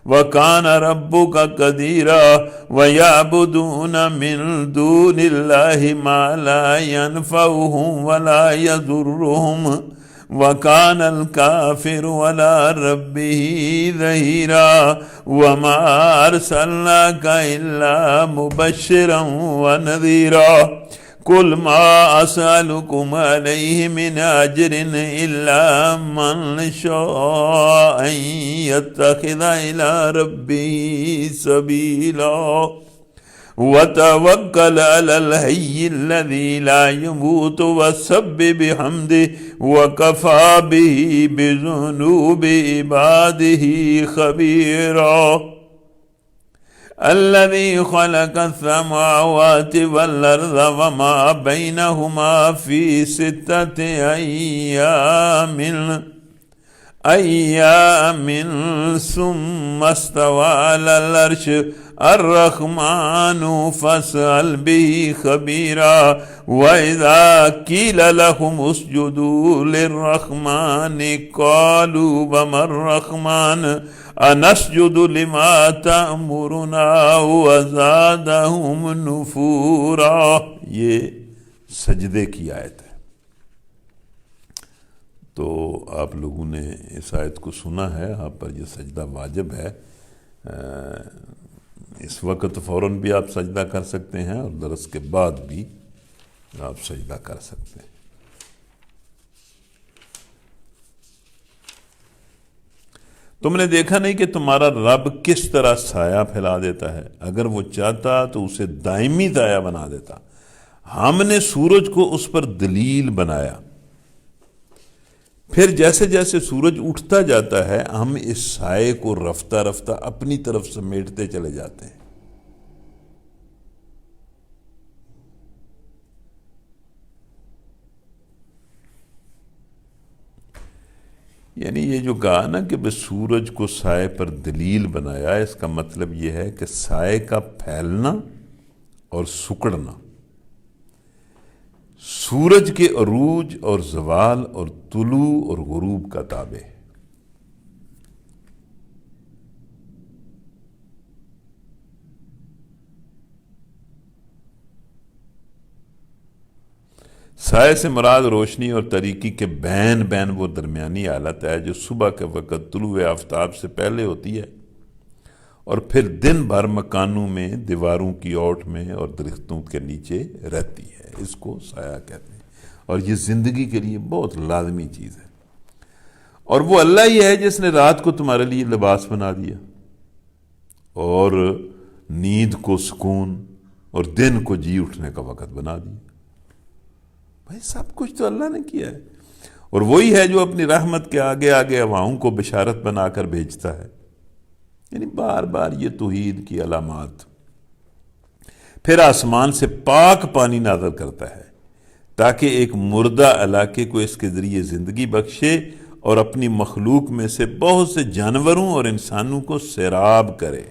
وَكَانَ رَبُّكَ قَدِيرًا وَيَعْبُدُونَ مِن دُونِ اللَّهِ مَا لَا يَنفَعُهُمْ وَلَا يَضُرُّهُمْ وَكَانَ الْكَافِرُ عَلَى رَبِّهِ ظَهِيرًا وَمَا أَرْسَلْنَاكَ إِلَّا مُبَشِّرًا وَنَذِيرًا قُلْ مَا أَسْأَلُكُمْ عَلَيْهِ مِنْ أَجْرٍ إِلَّا مَنْ شَاءَ أَنْ يَتَّخِذَ إِلَى رَبِّهِ سَبِيلًا وَتَوَكَّلْ عَلَى الْحَيِّ الَّذِي لَا يَمُوتُ وَسَبِّحْ بِحَمْدِهِ وَكَفَى بِهِ بِذُنُوبِ عِبَادِهِ خَبِيرًا الذي خلق السماوات والأرض وما بينهما في 6 أيام ثم استوى على العرش الرحمن فاسأل به خبيرا وإذا قيل لهم اسجدوا للرحمن قالوا وما الرحمن أنسجد لما تأمرنا وزادهم نفورا. یہ سجدے کی آیت ہے. تو آپ لوگوں نے اس آیت کو سنا ہے، آپ پر یہ سجدہ واجب ہے. اس وقت فوراً بھی آپ سجدہ کر سکتے ہیں اور درس کے بعد بھی آپ سجدہ کر سکتے ہیں. تم نے دیکھا نہیں کہ تمہارا رب کس طرح سایہ پھیلا دیتا ہے؟ اگر وہ چاہتا تو اسے دائمی سایہ بنا دیتا. ہم نے سورج کو اس پر دلیل بنایا، پھر جیسے جیسے سورج اٹھتا جاتا ہے ہم اس سائے کو رفتہ رفتہ اپنی طرف سمیٹتے چلے جاتے ہیں. یعنی یہ جو کہا نا کہ بس سورج کو سائے پر دلیل بنایا، اس کا مطلب یہ ہے کہ سائے کا پھیلنا اور سکڑنا سورج کے عروج اور زوال اور طلوع اور غروب کا تابع ہے. سائے سے مراد روشنی اور تاریکی کے بین وہ درمیانی حالت ہے جو صبح کے وقت طلوع آفتاب سے پہلے ہوتی ہے اور پھر دن بھر مکانوں میں، دیواروں کی اوٹ میں اور درختوں کے نیچے رہتی ہے. اس کو سایہ کہتے ہیں اور یہ زندگی کے لیے بہت لازمی چیز ہے. اور وہ اللہ ہی ہے جس نے رات کو تمہارے لیے لباس بنا دیا اور نیند کو سکون اور دن کو جی اٹھنے کا وقت بنا دیا. بھائی سب کچھ تو اللہ نے کیا ہے. اور وہی ہے جو اپنی رحمت کے آگے آگے ہواؤں کو بشارت بنا کر بھیجتا ہے. یعنی بار بار یہ توحید کی علامات. پھر آسمان سے پاک پانی نازل کرتا ہے تاکہ ایک مردہ علاقے کو اس کے ذریعے زندگی بخشے اور اپنی مخلوق میں سے بہت سے جانوروں اور انسانوں کو سیراب کرے.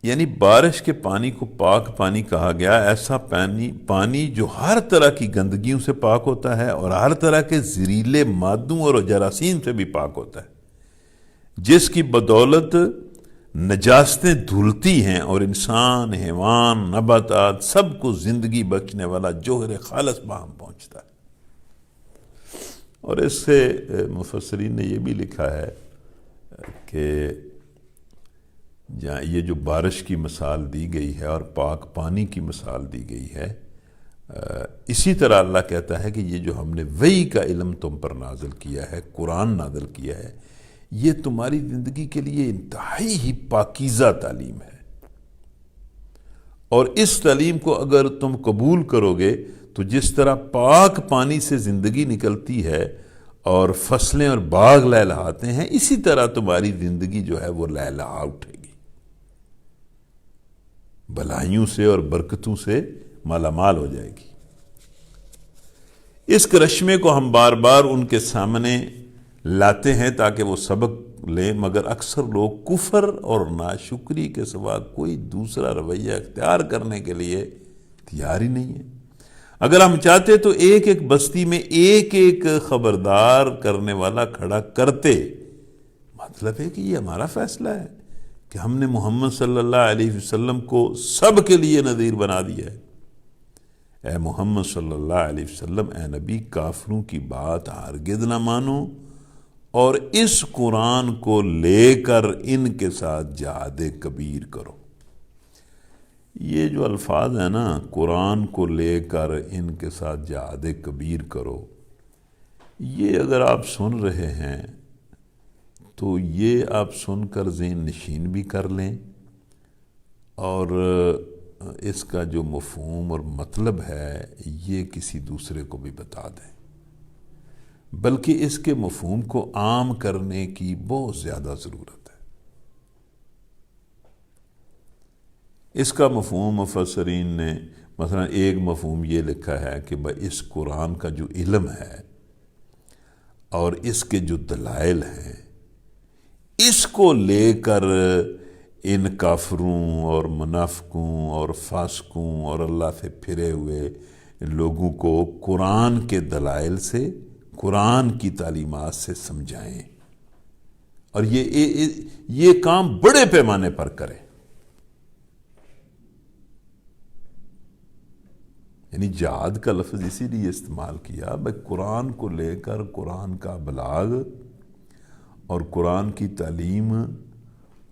یعنی بارش کے پانی کو پاک پانی کہا گیا، ایسا پانی جو ہر طرح کی گندگیوں سے پاک ہوتا ہے اور ہر طرح کے زہریلے مادوں اور جراثیم سے بھی پاک ہوتا ہے، جس کی بدولت نجاستیں دھلتی ہیں اور انسان، حیوان، نباتات سب کو زندگی بخشنے والا جوہر خالص باہم پہنچتا ہے. اور اس سے مفسرین نے یہ بھی لکھا ہے کہ جہاں یہ جو بارش کی مثال دی گئی ہے اور پاک پانی کی مثال دی گئی ہے، اسی طرح اللہ کہتا ہے کہ یہ جو ہم نے وحی کا علم تم پر نازل کیا ہے، قرآن نازل کیا ہے، یہ تمہاری زندگی کے لیے انتہائی ہی پاکیزہ تعلیم ہے. اور اس تعلیم کو اگر تم قبول کرو گے تو جس طرح پاک پانی سے زندگی نکلتی ہے اور فصلیں اور باغ لہلہاتے ہیں، اسی طرح تمہاری زندگی جو ہے وہ لہلہا اٹھے گی، بھلائیوں سے اور برکتوں سے مالا مال ہو جائے گی. اس کرشمے کو ہم بار بار ان کے سامنے لاتے ہیں تاکہ وہ سبق لیں، مگر اکثر لوگ کفر اور ناشکری کے سوا کوئی دوسرا رویہ اختیار کرنے کے لیے تیار ہی نہیں ہے. اگر ہم چاہتے تو ایک ایک بستی میں ایک ایک خبردار کرنے والا کھڑا کرتے. مطلب ہے کہ یہ ہمارا فیصلہ ہے کہ ہم نے محمد صلی اللہ علیہ وسلم کو سب کے لیے نذیر بنا دیا ہے۔ اے محمد صلی اللہ علیہ وسلم، اے نبی، کافروں کی بات ہرگز نہ مانو اور اس قرآن کو لے کر ان کے ساتھ جہاد کبیر کرو۔ یہ جو الفاظ ہیں نا، قرآن کو لے کر ان کے ساتھ جہاد کبیر کرو، یہ اگر آپ سن رہے ہیں تو یہ آپ سن کر ذہن نشین بھی کر لیں، اور اس کا جو مفہوم اور مطلب ہے یہ کسی دوسرے کو بھی بتا دیں، بلکہ اس کے مفہوم کو عام کرنے کی بہت زیادہ ضرورت ہے۔ اس کا مفہوم مفسرین نے مثلا ایک مفہوم یہ لکھا ہے کہ اس قرآن کا جو علم ہے اور اس کے جو دلائل ہیں، اس کو لے کر ان کافروں اور منافقوں اور فاسقوں اور اللہ سے پھرے ہوئے لوگوں کو قرآن کے دلائل سے، قرآن کی تعلیمات سے سمجھائیں، اور یہ کام بڑے پیمانے پر کریں۔ یعنی جہاد کا لفظ اسی لیے استعمال کیا، بھائی قرآن کو لے کر قرآن کا بلاغ اور قرآن کی تعلیم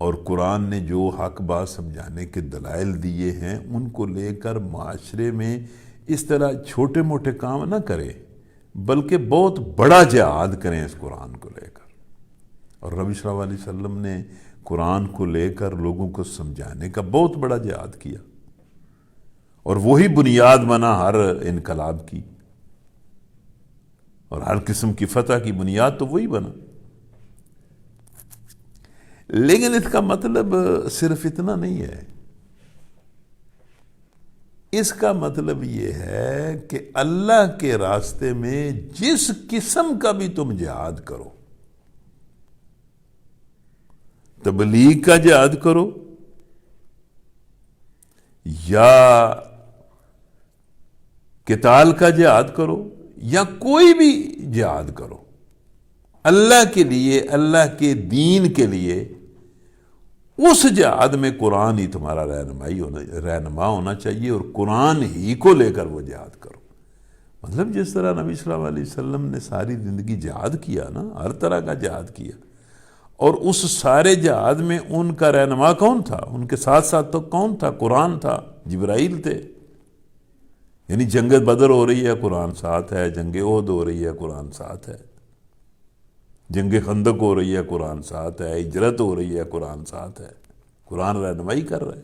اور قرآن نے جو حق بات سمجھانے کے دلائل دیے ہیں ان کو لے کر معاشرے میں اس طرح چھوٹے موٹے کام نہ کریں، بلکہ بہت بڑا جہاد کریں اس قرآن کو لے کر۔ اور نبی صلی اللہ علیہ وسلم نے قرآن کو لے کر لوگوں کو سمجھانے کا بہت بڑا جہاد کیا، اور وہی بنیاد بنا ہر انقلاب کی، اور ہر قسم کی فتح کی بنیاد تو وہی بنا۔ لیکن اس کا مطلب صرف اتنا نہیں ہے، اس کا مطلب یہ ہے کہ اللہ کے راستے میں جس قسم کا بھی تم جہاد کرو، تبلیغ کا جہاد کرو یا قتال کا جہاد کرو یا کوئی بھی جہاد کرو، اللہ کے لیے، اللہ کے دین کے لیے، اس جہاد میں قرآن ہی تمہارا رہنما ہونا چاہیے، اور قرآن ہی کو لے کر وہ جہاد کرو۔ مطلب جس طرح نبی صلی اللہ علیہ وسلم نے ساری زندگی جہاد کیا نا، ہر طرح کا جہاد کیا، اور اس سارے جہاد میں ان کا رہنما کون تھا؟ ان کے ساتھ ساتھ تو کون تھا؟ قرآن تھا، جبرائیل تھے۔ یعنی جنگ بدر ہو رہی ہے، قرآن ساتھ ہے، جنگ احد ہو رہی ہے، قرآن ساتھ ہے، جنگ خندق ہو رہی ہے، قرآن ساتھ ہے، ہجرت ہو رہی ہے، قرآن ساتھ ہے، قرآن رہنمائی کر رہا ہے۔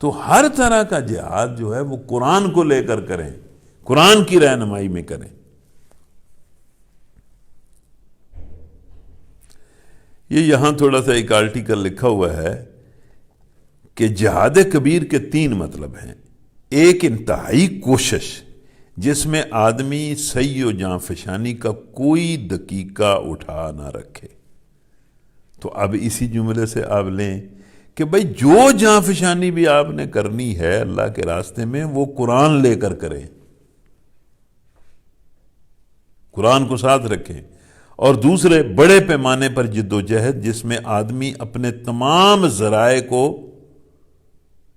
تو ہر طرح کا جہاد جو ہے وہ قرآن کو لے کر کریں، قرآن کی رہنمائی میں کریں۔ یہ یہاں تھوڑا سا ایک آرٹیکل لکھا ہوا ہے کہ جہاد کبیر کے 3 مطلب ہیں۔ ایک، انتہائی کوشش جس میں آدمی سعی و جاں فشانی کا کوئی دقیقہ اٹھا نہ رکھے۔ تو اب اسی جملے سے آپ لیں کہ بھئی جو جاں فشانی بھی آپ نے کرنی ہے اللہ کے راستے میں، وہ قرآن لے کر کریں، قرآن کو ساتھ رکھیں۔ اور دوسرے، بڑے پیمانے پر جد و جہد جس میں آدمی اپنے تمام ذرائع کو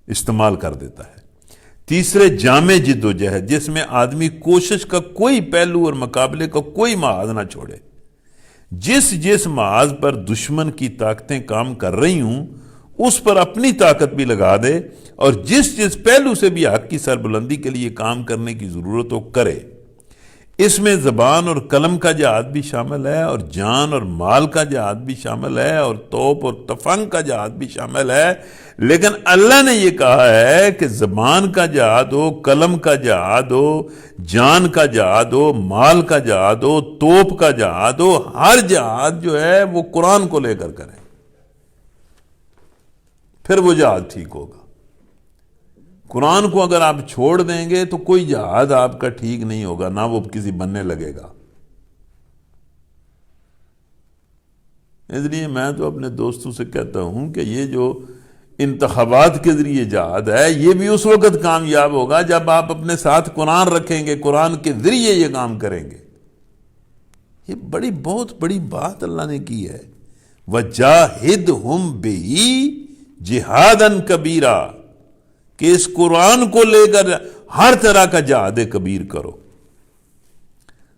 استعمال کر دیتا ہے۔ تیسرے، جامع جد و جہد جس میں آدمی کوشش کا کوئی پہلو اور مقابلے کا کوئی محاذ نہ چھوڑے۔ جس محاذ پر دشمن کی طاقتیں کام کر رہی ہوں اس پر اپنی طاقت بھی لگا دے، اور جس پہلو سے بھی حق کی سربلندی کے لیے کام کرنے کی ضرورت ہو کرے۔ اس میں زبان اور قلم کا جہاد بھی شامل ہے، اور جان اور مال کا جہاد بھی شامل ہے، اور توپ اور تفنگ کا جہاد بھی شامل ہے۔ لیکن اللہ نے یہ کہا ہے کہ زبان کا جہاد ہو، قلم کا جہاد ہو، جان کا جہاد ہو، مال کا جہاد ہو، توپ کا جہاد ہو، ہر جہاد جو ہے وہ قرآن کو لے کر کریں، پھر وہ جہاد ٹھیک ہوگا۔ قرآن کو اگر آپ چھوڑ دیں گے تو کوئی جہاد آپ کا ٹھیک نہیں ہوگا، نہ وہ کسی بننے لگے گا۔ اس لیے میں تو اپنے دوستوں سے کہتا ہوں کہ یہ جو انتخابات کے ذریعے جہاد ہے، یہ بھی اس وقت کامیاب ہوگا جب آپ اپنے ساتھ قرآن رکھیں گے، قرآن کے ذریعے یہ کام کریں گے۔ یہ بہت بڑی بات اللہ نے کی ہے۔ وَجَاهِدْهُمْ بِهِ جِهَادًا كَبِيرًا، کہ اس قرآن کو لے کر ہر طرح کا جہاد کبیر کرو۔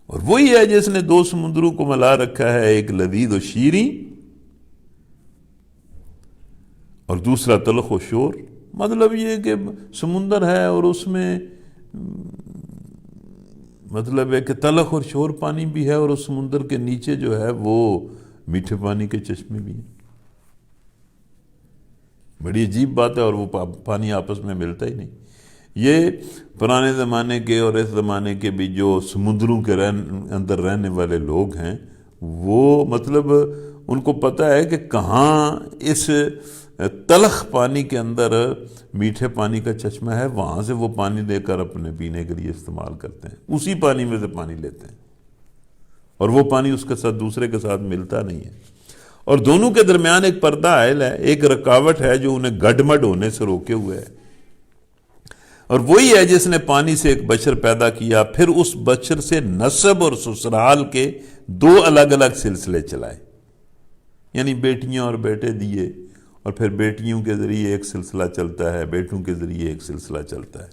اور وہی ہے جس نے دو سمندروں کو ملا رکھا ہے، ایک لذیذ و شیریں اور دوسرا تلخ و شور۔ مطلب یہ کہ سمندر ہے اور اس میں مطلب ہے کہ تلخ اور شور پانی بھی ہے، اور اس سمندر کے نیچے جو ہے وہ میٹھے پانی کے چشمے بھی ہیں۔ بڑی عجیب بات ہے، اور وہ پانی آپس میں ملتا ہی نہیں۔ یہ پرانے زمانے کے اور اس زمانے کے بھی جو سمندروں کے اندر رہنے والے لوگ ہیں، وہ مطلب ان کو پتہ ہے کہ کہاں اس تلخ پانی کے اندر میٹھے پانی کا چشمہ ہے، وہاں سے وہ پانی لے کر اپنے پینے کے لیے استعمال کرتے ہیں، اسی پانی میں سے پانی لیتے ہیں، اور وہ پانی اس کے ساتھ دوسرے کے ساتھ ملتا نہیں ہے، اور دونوں کے درمیان ایک پردہ حائل ہے، ایک رکاوٹ ہے جو انہیں گڈمڈ ہونے سے روکے ہوئے ہے، اور وہی ہے جس نے پانی سے ایک بشر پیدا کیا، پھر اس بشر سے نسب اور سسرال کے دو الگ الگ سلسلے چلائے، یعنی بیٹیاں اور بیٹے دیے، اور پھر بیٹیوں کے ذریعے ایک سلسلہ چلتا ہے، بیٹوں کے ذریعے ایک سلسلہ چلتا ہے۔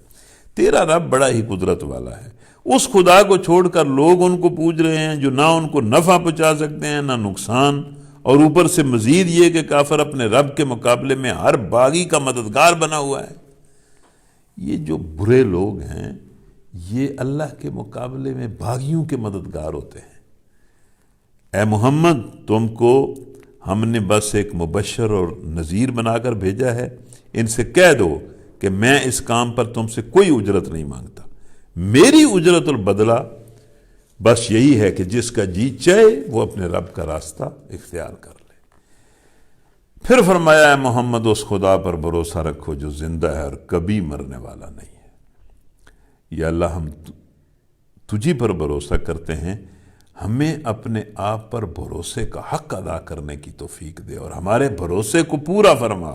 تیرا رب بڑا ہی قدرت والا ہے۔ اس خدا کو چھوڑ کر لوگ ان کو پوج رہے ہیں جو نہ ان کو نفع پہنچا سکتے ہیں نہ نقصان، اور اوپر سے مزید یہ کہ کافر اپنے رب کے مقابلے میں ہر باغی کا مددگار بنا ہوا ہے۔ یہ جو برے لوگ ہیں یہ اللہ کے مقابلے میں باغیوں کے مددگار ہوتے ہیں۔ اے محمد، تم کو ہم نے بس ایک مبشر اور نذیر بنا کر بھیجا ہے، ان سے کہہ دو کہ میں اس کام پر تم سے کوئی اجرت نہیں مانگتا، میری اجرت اور بدلہ بس یہی ہے کہ جس کا جی چاہے وہ اپنے رب کا راستہ اختیار کر لے۔ پھر فرمایا ہے محمد، اس خدا پر بھروسہ رکھو جو زندہ ہے اور کبھی مرنے والا نہیں ہے۔ یا اللہ، ہم تجھی پر بھروسہ کرتے ہیں، ہمیں اپنے آپ پر بھروسے کا حق ادا کرنے کی توفیق دے، اور ہمارے بھروسے کو پورا فرما۔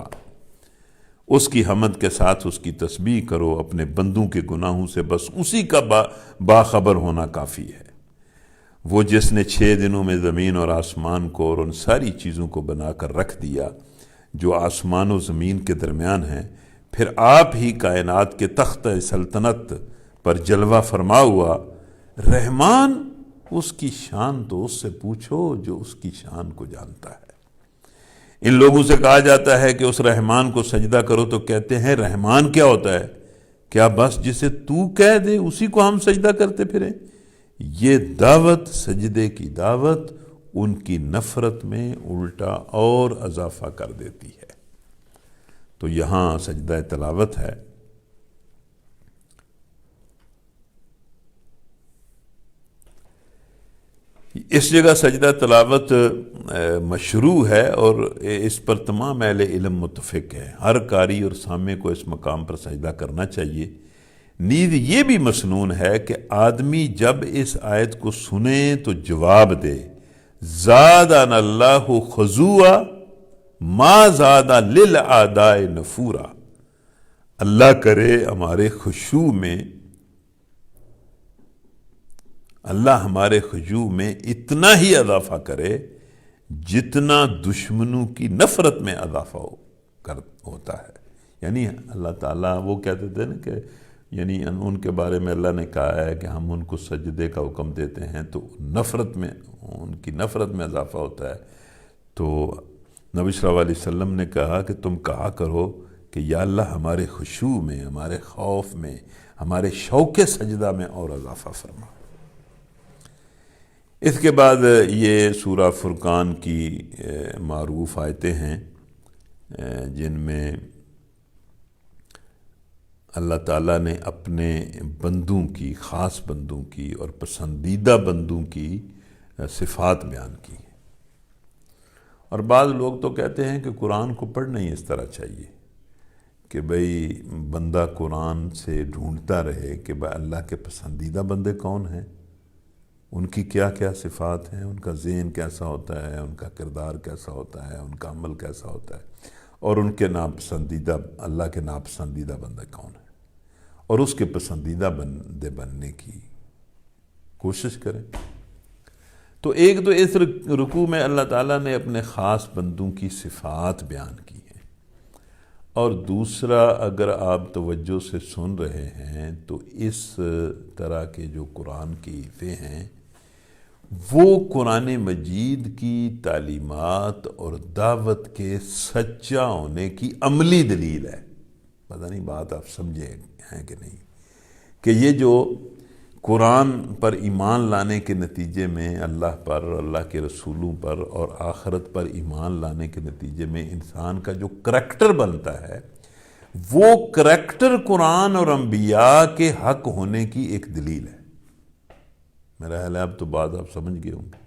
اس کی حمد کے ساتھ اس کی تسبیح کرو، اپنے بندوں کے گناہوں سے بس اسی کا باخبر ہونا کافی ہے۔ وہ جس نے 6 دنوں میں زمین اور آسمان کو اور ان ساری چیزوں کو بنا کر رکھ دیا جو آسمان و زمین کے درمیان ہیں، پھر آپ ہی کائنات کے تخت سلطنت پر جلوہ فرما ہوا، رحمان اس کی شان تو اس سے پوچھو جو اس کی شان کو جانتا ہے۔ ان لوگوں سے کہا جاتا ہے کہ اس رحمان کو سجدہ کرو تو کہتے ہیں رحمان کیا ہوتا ہے؟ کیا بس جسے تو کہہ دے اسی کو ہم سجدہ کرتے پھریں؟ یہ دعوت، سجدے کی دعوت، ان کی نفرت میں الٹا اور اضافہ کر دیتی ہے۔ تو یہاں سجدہ تلاوت ہے۔ اس جگہ سجدہ تلاوت مشروع ہے اور اس پر تمام اہل علم متفق ہے۔ ہر قاری اور سامع کو اس مقام پر سجدہ کرنا چاہیے۔ نیز یہ بھی مسنون ہے کہ آدمی جب اس آیت کو سنے تو جواب دے، زادنا اللہ خضوعا ما زاد للأعداء نفورا، اللہ کرے ہمارے خشوع میں، اللہ ہمارے خشوع میں اتنا ہی اضافہ کرے جتنا دشمنوں کی نفرت میں اضافہ ہوتا ہے۔ یعنی اللہ تعالیٰ وہ کہتے تھے نا کہ یعنی ان کے بارے میں اللہ نے کہا ہے کہ ہم ان کو سجدے کا حکم دیتے ہیں تو نفرت میں، ان کی نفرت میں اضافہ ہوتا ہے۔ تو نبی صلی اللہ علیہ وسلم نے کہا کہ تم کہا کرو کہ یا اللہ ہمارے خشوع میں، ہمارے خوف میں، ہمارے شوق سجدہ میں اور اضافہ فرما۔ اس کے بعد یہ سورہ فرقان کی معروف آیتیں ہیں جن میں اللہ تعالیٰ نے اپنے بندوں کی، خاص بندوں کی اور پسندیدہ بندوں کی صفات بیان کی ہیں۔ اور بعض لوگ تو کہتے ہیں کہ قرآن کو پڑھنا ہی اس طرح چاہیے کہ بھئی بندہ قرآن سے ڈھونڈتا رہے کہ بھئی اللہ کے پسندیدہ بندے کون ہیں، ان کی کیا کیا صفات ہیں، ان کا ذہن کیسا ہوتا ہے، ان کا کردار کیسا ہوتا ہے، ان کا عمل کیسا ہوتا ہے، اور ان کے ناپسندیدہ، اللہ کے ناپسندیدہ بندے کون ہیں، اور اس کے پسندیدہ بندے بننے کی کوشش کریں۔ تو ایک تو اس رکوع میں اللہ تعالیٰ نے اپنے خاص بندوں کی صفات بیان کی ہیں، اور دوسرا اگر آپ توجہ سے سن رہے ہیں تو اس طرح کے جو قرآن کی آیتیں ہیں وہ قرآن مجید کی تعلیمات اور دعوت کے سچا ہونے کی عملی دلیل ہے۔ پتہ نہیں بات آپ سمجھے ہیں کہ نہیں، کہ یہ جو قرآن پر ایمان لانے کے نتیجے میں اللہ پر، اللہ کے رسولوں پر اور آخرت پر ایمان لانے کے نتیجے میں انسان کا جو کریکٹر بنتا ہے، وہ کریکٹر قرآن اور انبیاء کے حق ہونے کی ایک دلیل ہے۔ میرا خیال ہے اب تو بات آپ سمجھ گئے ہوں گے۔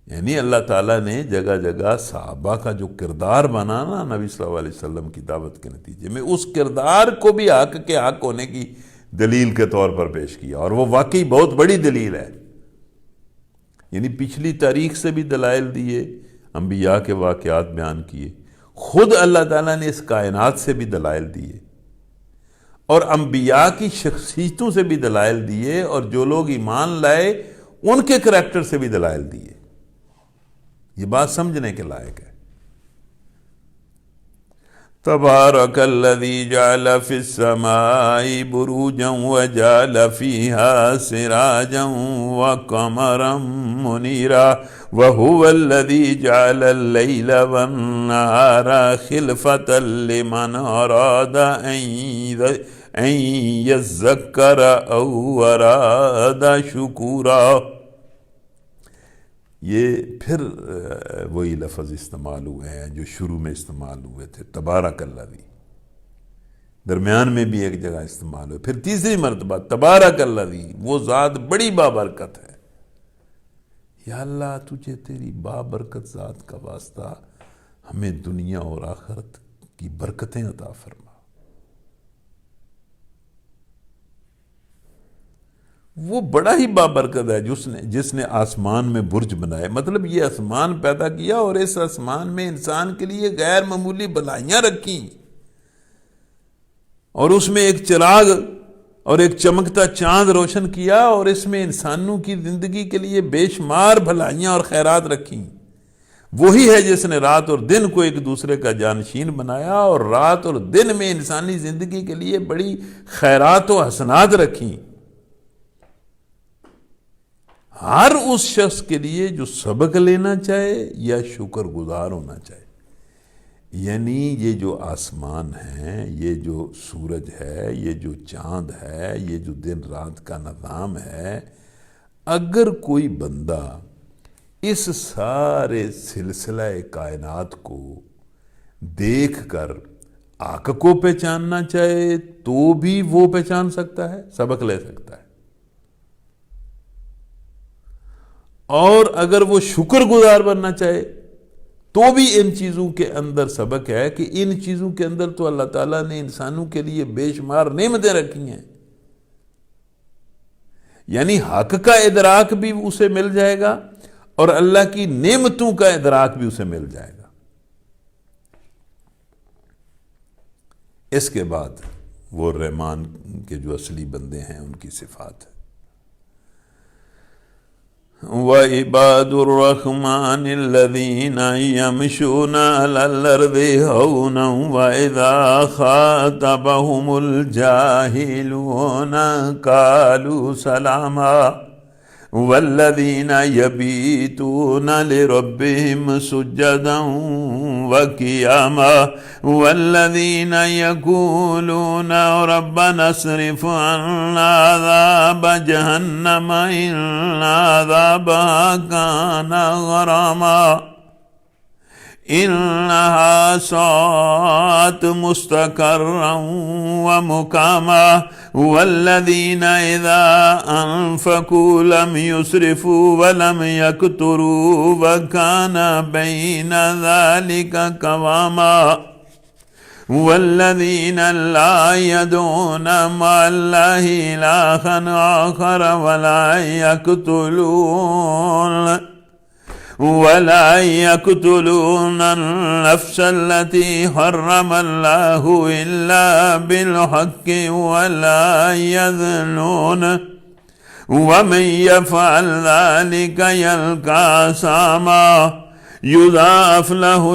یعنی اللہ تعالیٰ نے جگہ جگہ صحابہ کا جو کردار بنا نا نبی صلی اللہ علیہ وسلم کی دعوت کے نتیجے میں، اس کردار کو بھی حق کے حق ہونے کی دلیل کے طور پر پیش کیا، اور وہ واقعی بہت بڑی دلیل ہے۔ یعنی پچھلی تاریخ سے بھی دلائل دیے، انبیاء کے واقعات بیان کیے، خود اللہ تعالیٰ نے اس کائنات سے بھی دلائل دیے، اور انبیاء کی شخصیتوں سے بھی دلائل دیے، اور جو لوگ ایمان لائے ان کے کریکٹر سے بھی دلائل دیے۔ یہ بات سمجھنے کے لائق ہے۔ تبارک الذی جعل فی السماء بروجا وجعل فیہا سراجا وقمرا منیرا وهو الذی جعل اللیل والنہار خلفة لمن اراد ان یذکر او اراد شکورا۔ یہ پھر وہی لفظ استعمال ہوئے ہیں جو شروع میں استعمال ہوئے تھے، تبارک الذی، درمیان میں بھی ایک جگہ استعمال ہوئے، پھر تیسری مرتبہ تبارک الذی، وہ ذات بڑی بابرکت ہے۔ یا اللہ تجھے تیری بابرکت ذات کا واسطہ ہمیں دنیا اور آخرت کی برکتیں عطا فرما۔ وہ بڑا ہی بابرکت ہے جس نے آسمان میں برج بنائے، مطلب یہ آسمان پیدا کیا اور اس آسمان میں انسان کے لیے غیر معمولی بلائیاں رکھیں، اور اس میں ایک چراغ اور ایک چمکتا چاند روشن کیا، اور اس میں انسانوں کی زندگی کے لیے بے شمار بھلائیاں اور خیرات رکھیں۔ وہی ہے جس نے رات اور دن کو ایک دوسرے کا جانشین بنایا، اور رات اور دن میں انسانی زندگی کے لیے بڑی خیرات و حسنات رکھیں۔ ہر اس شخص کے لیے جو سبق لینا چاہے یا شکر گزار ہونا چاہے۔ یعنی یہ جو آسمان ہے، یہ جو سورج ہے، یہ جو چاند ہے، یہ جو دن رات کا نظام ہے، اگر کوئی بندہ اس سارے سلسلہ کائنات کو دیکھ کر حق کو پہچاننا چاہے تو بھی وہ پہچان سکتا ہے، سبق لے سکتا ہے، اور اگر وہ شکر گزار بننا چاہے تو بھی ان چیزوں کے اندر سبق ہے کہ ان چیزوں کے اندر تو اللہ تعالیٰ نے انسانوں کے لیے بے شمار نعمتیں رکھی ہیں۔ یعنی حق کا ادراک بھی اسے مل جائے گا اور اللہ کی نعمتوں کا ادراک بھی اسے مل جائے گا۔ اس کے بعد وہ رحمان کے جو اصلی بندے ہیں ان کی صفات ہے۔ وَعِبَادُ الرَّحْمَنِ الَّذِينَ يَمْشُونَ عَلَى الْأَرْضِ هَوْنًا وَإِذَا خَاطَبَهُمُ الْجَاهِلُونَ قَالُوا سَلَامًا وَالَّذِينَ يَبِيتُونَ لِرَبِّهِمْ سُجَّدًا وَقِيَامًا وَالَّذِينَ يَقُولُونَ رَبَّنَا اصْرِفْ عَنَّا عَذَابَ جَهَنَّمَ إِنَّ عَذَابَهَا كَانَ غَرَامًا إِنَّهَا سَاءَتْ مُسْتَقَرًّا وَمُقَامًا وَالَّذِينَ إِذَا أَنفَقُوا لَمْ يُسْرِفُوا وَلَمْ يَقْتُرُوا وَكَانَ بَيْنَ ذَلِكَ قَوَامًا وَالَّذِينَ لَا يَدْعُونَ مَعَ اللَّهِ إِلَٰهًا آخَرَ ولا يقتلون النفس التي حرم الله إلا بالحق ولا يزنون ومن يفعل ذلك يلقى أثاما يضاعف له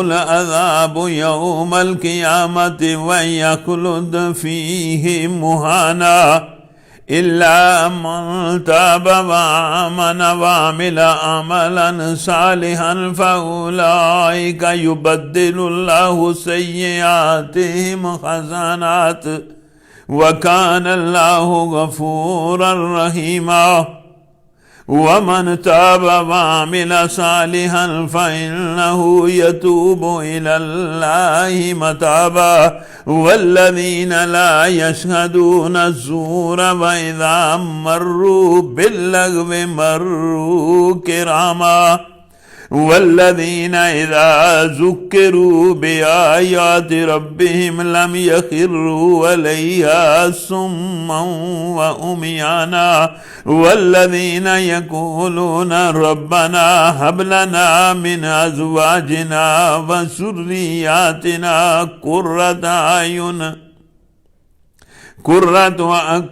العذاب يوم القيامة ويخلد فيه مهانا إلا من تاب وآمن وعمل عملا صالحا فأولئك يبدل الله سيئاتهم حسنات وكان الله غفورا رحيما ومن تاب وعمل صالحا فإنه يتوب إلى الله متابا والذين لا يشهدون الزور وإذا مروا باللغو مروا كراما والذين إذا ذكروا بآيات ربهم لم يخروا عليها صما وعميانا والذين يقولون ربنا هب لنا من أزواجنا وذرياتنا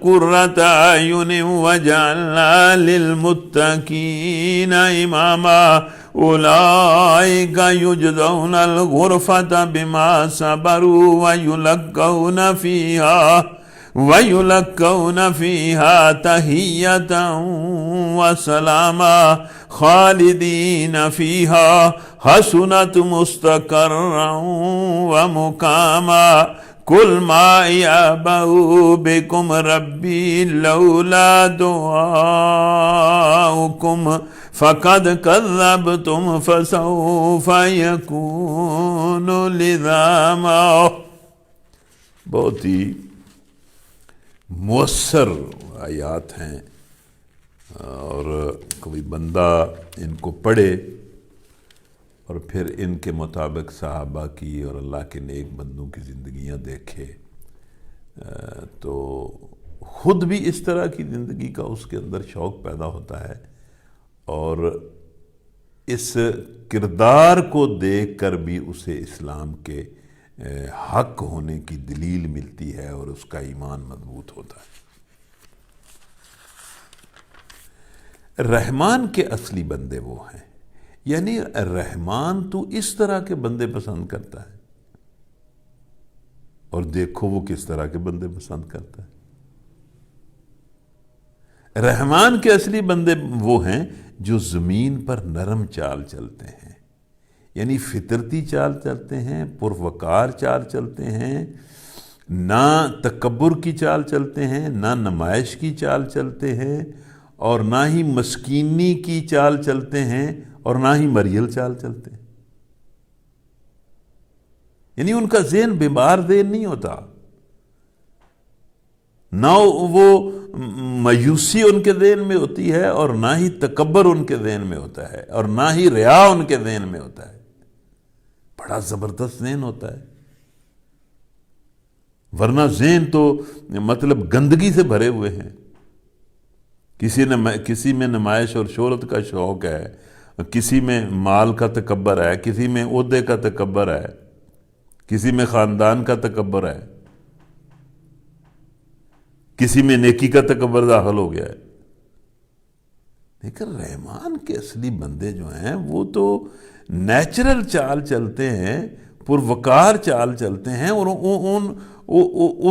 قرة أعين وجعلنا للمتقين إماما أولئك يجزون الغرفة بما صبروا ويلقون فيها تحية وسلاما خالدين فيها حسنت مستقرا ومقاما قل ما يعبأ بكم ربي لولا دعاؤكم فقد كذبتم فسوف يكون لزاما. بہت ہی مؤثر آیات ہیں اور کوئی بندہ ان کو پڑھے اور پھر ان کے مطابق صحابہ کی اور اللہ کے نیک بندوں کی زندگیاں دیکھے تو خود بھی اس طرح کی زندگی کا اس کے اندر شوق پیدا ہوتا ہے اور اس کردار کو دیکھ کر بھی اسے اسلام کے حق ہونے کی دلیل ملتی ہے اور اس کا ایمان مضبوط ہوتا ہے. رحمان کے اصلی بندے وہ ہیں، یعنی رحمان تو اس طرح کے بندے پسند کرتا ہے اور دیکھو وہ کس طرح کے بندے پسند کرتا ہے. رحمان کے اصلی بندے وہ ہیں جو زمین پر نرم چال چلتے ہیں، یعنی فطرتی چال چلتے ہیں، پروقار چال چلتے ہیں، نہ تکبر کی چال چلتے ہیں، نہ نمائش کی چال چلتے ہیں، اور نہ ہی مسکینی کی چال چلتے ہیں اور نہ ہی مریل چال چلتے ہیں. یعنی ان کا ذہن بیمار ذہن نہیں ہوتا، نہ وہ مایوسی ان کے ذہن میں ہوتی ہے اور نہ ہی تکبر ان کے ذہن میں ہوتا ہے اور نہ ہی ریا ان کے ذہن میں ہوتا ہے. بڑا زبردست ذہن ہوتا ہے، ورنہ ذہن تو مطلب گندگی سے بھرے ہوئے ہیں. کسی میں نمائش اور شہرت کا شوق ہے، کسی میں مال کا تکبر ہے، کسی میں عہدے کا تکبر ہے، کسی میں خاندان کا تکبر ہے، کسی میں نیکی کا تکبر داخل ہو گیا ہے. لیکن رحمان کے اصلی بندے جو ہیں وہ تو نیچرل چال چلتے ہیں، پروقار چال چلتے ہیں اور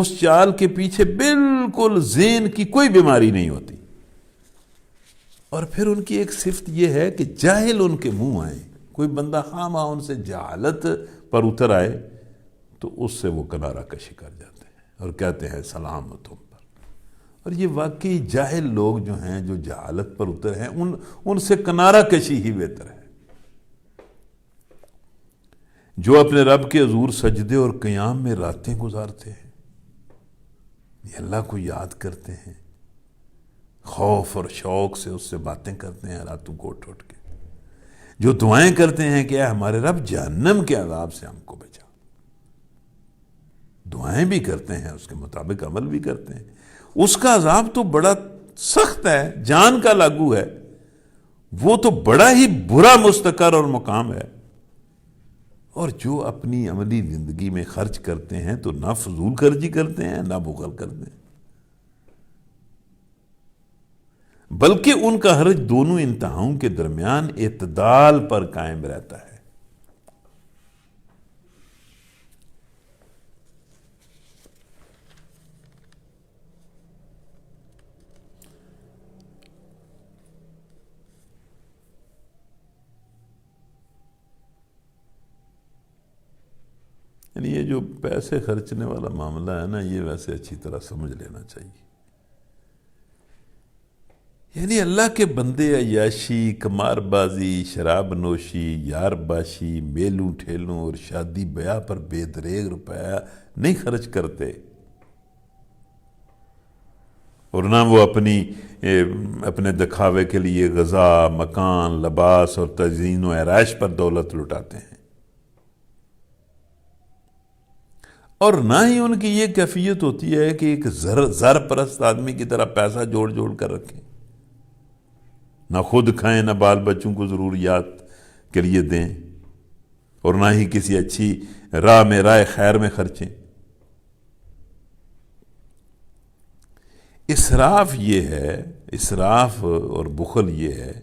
اس چال کے پیچھے بالکل ذہن کی کوئی بیماری نہیں ہوتی. اور پھر ان کی ایک صفت یہ ہے کہ جاہل ان کے منہ آئیں، کوئی بندہ خواہ ان سے جہالت پر اتر آئے تو اس سے وہ کنارہ کشی کر جاتے ہیں اور کہتے ہیں سلام تم پر. اور یہ واقعی جاہل لوگ جو ہیں جو جہالت پر اتر ہیں ان سے کنارہ کشی ہی بہتر ہے. جو اپنے رب کے حضور سجدے اور قیام میں راتیں گزارتے ہیں، یہ اللہ کو یاد کرتے ہیں، خوف اور شوق سے اس سے باتیں کرتے ہیں راتوں کو اٹھ کے، جو دعائیں کرتے ہیں کہ اے ہمارے رب جہنم کے عذاب سے ہم کو بچا. دعائیں بھی کرتے ہیں، اس کے مطابق عمل بھی کرتے ہیں. اس کا عذاب تو بڑا سخت ہے، جان کا لاگو ہے، وہ تو بڑا ہی برا مستقر اور مقام ہے. اور جو اپنی عملی زندگی میں خرچ کرتے ہیں تو نہ فضول خرچی کرتے ہیں نہ بخل کرتے ہیں، بلکہ ان کا خرچ دونوں انتہاؤں کے درمیان اعتدال پر قائم رہتا ہے۔ یعنی یہ جو پیسے خرچنے والا معاملہ ہے نا، یہ ویسے اچھی طرح سمجھ لینا چاہیے۔ یعنی اللہ کے بندے عیاشی، قمار بازی، شراب نوشی، یار باشی، میلوں ٹھیلوں اور شادی بیاہ پر بے دریغ روپیہ نہیں خرچ کرتے، اور نہ وہ اپنے دکھاوے کے لیے غذا، مکان، لباس اور تزئین و آرائش پر دولت لٹاتے ہیں، اور نہ ہی ان کی یہ کیفیت ہوتی ہے کہ ایک زر پرست آدمی کی طرح پیسہ جوڑ جوڑ کر رکھیں، نہ خود کھائیں نہ بال بچوں کو ضروریات کے لیے دیں، اور نہ ہی کسی اچھی راہ میں رائے خیر میں خرچیں۔ اسراف یہ ہے، اسراف اور بخل یہ ہے،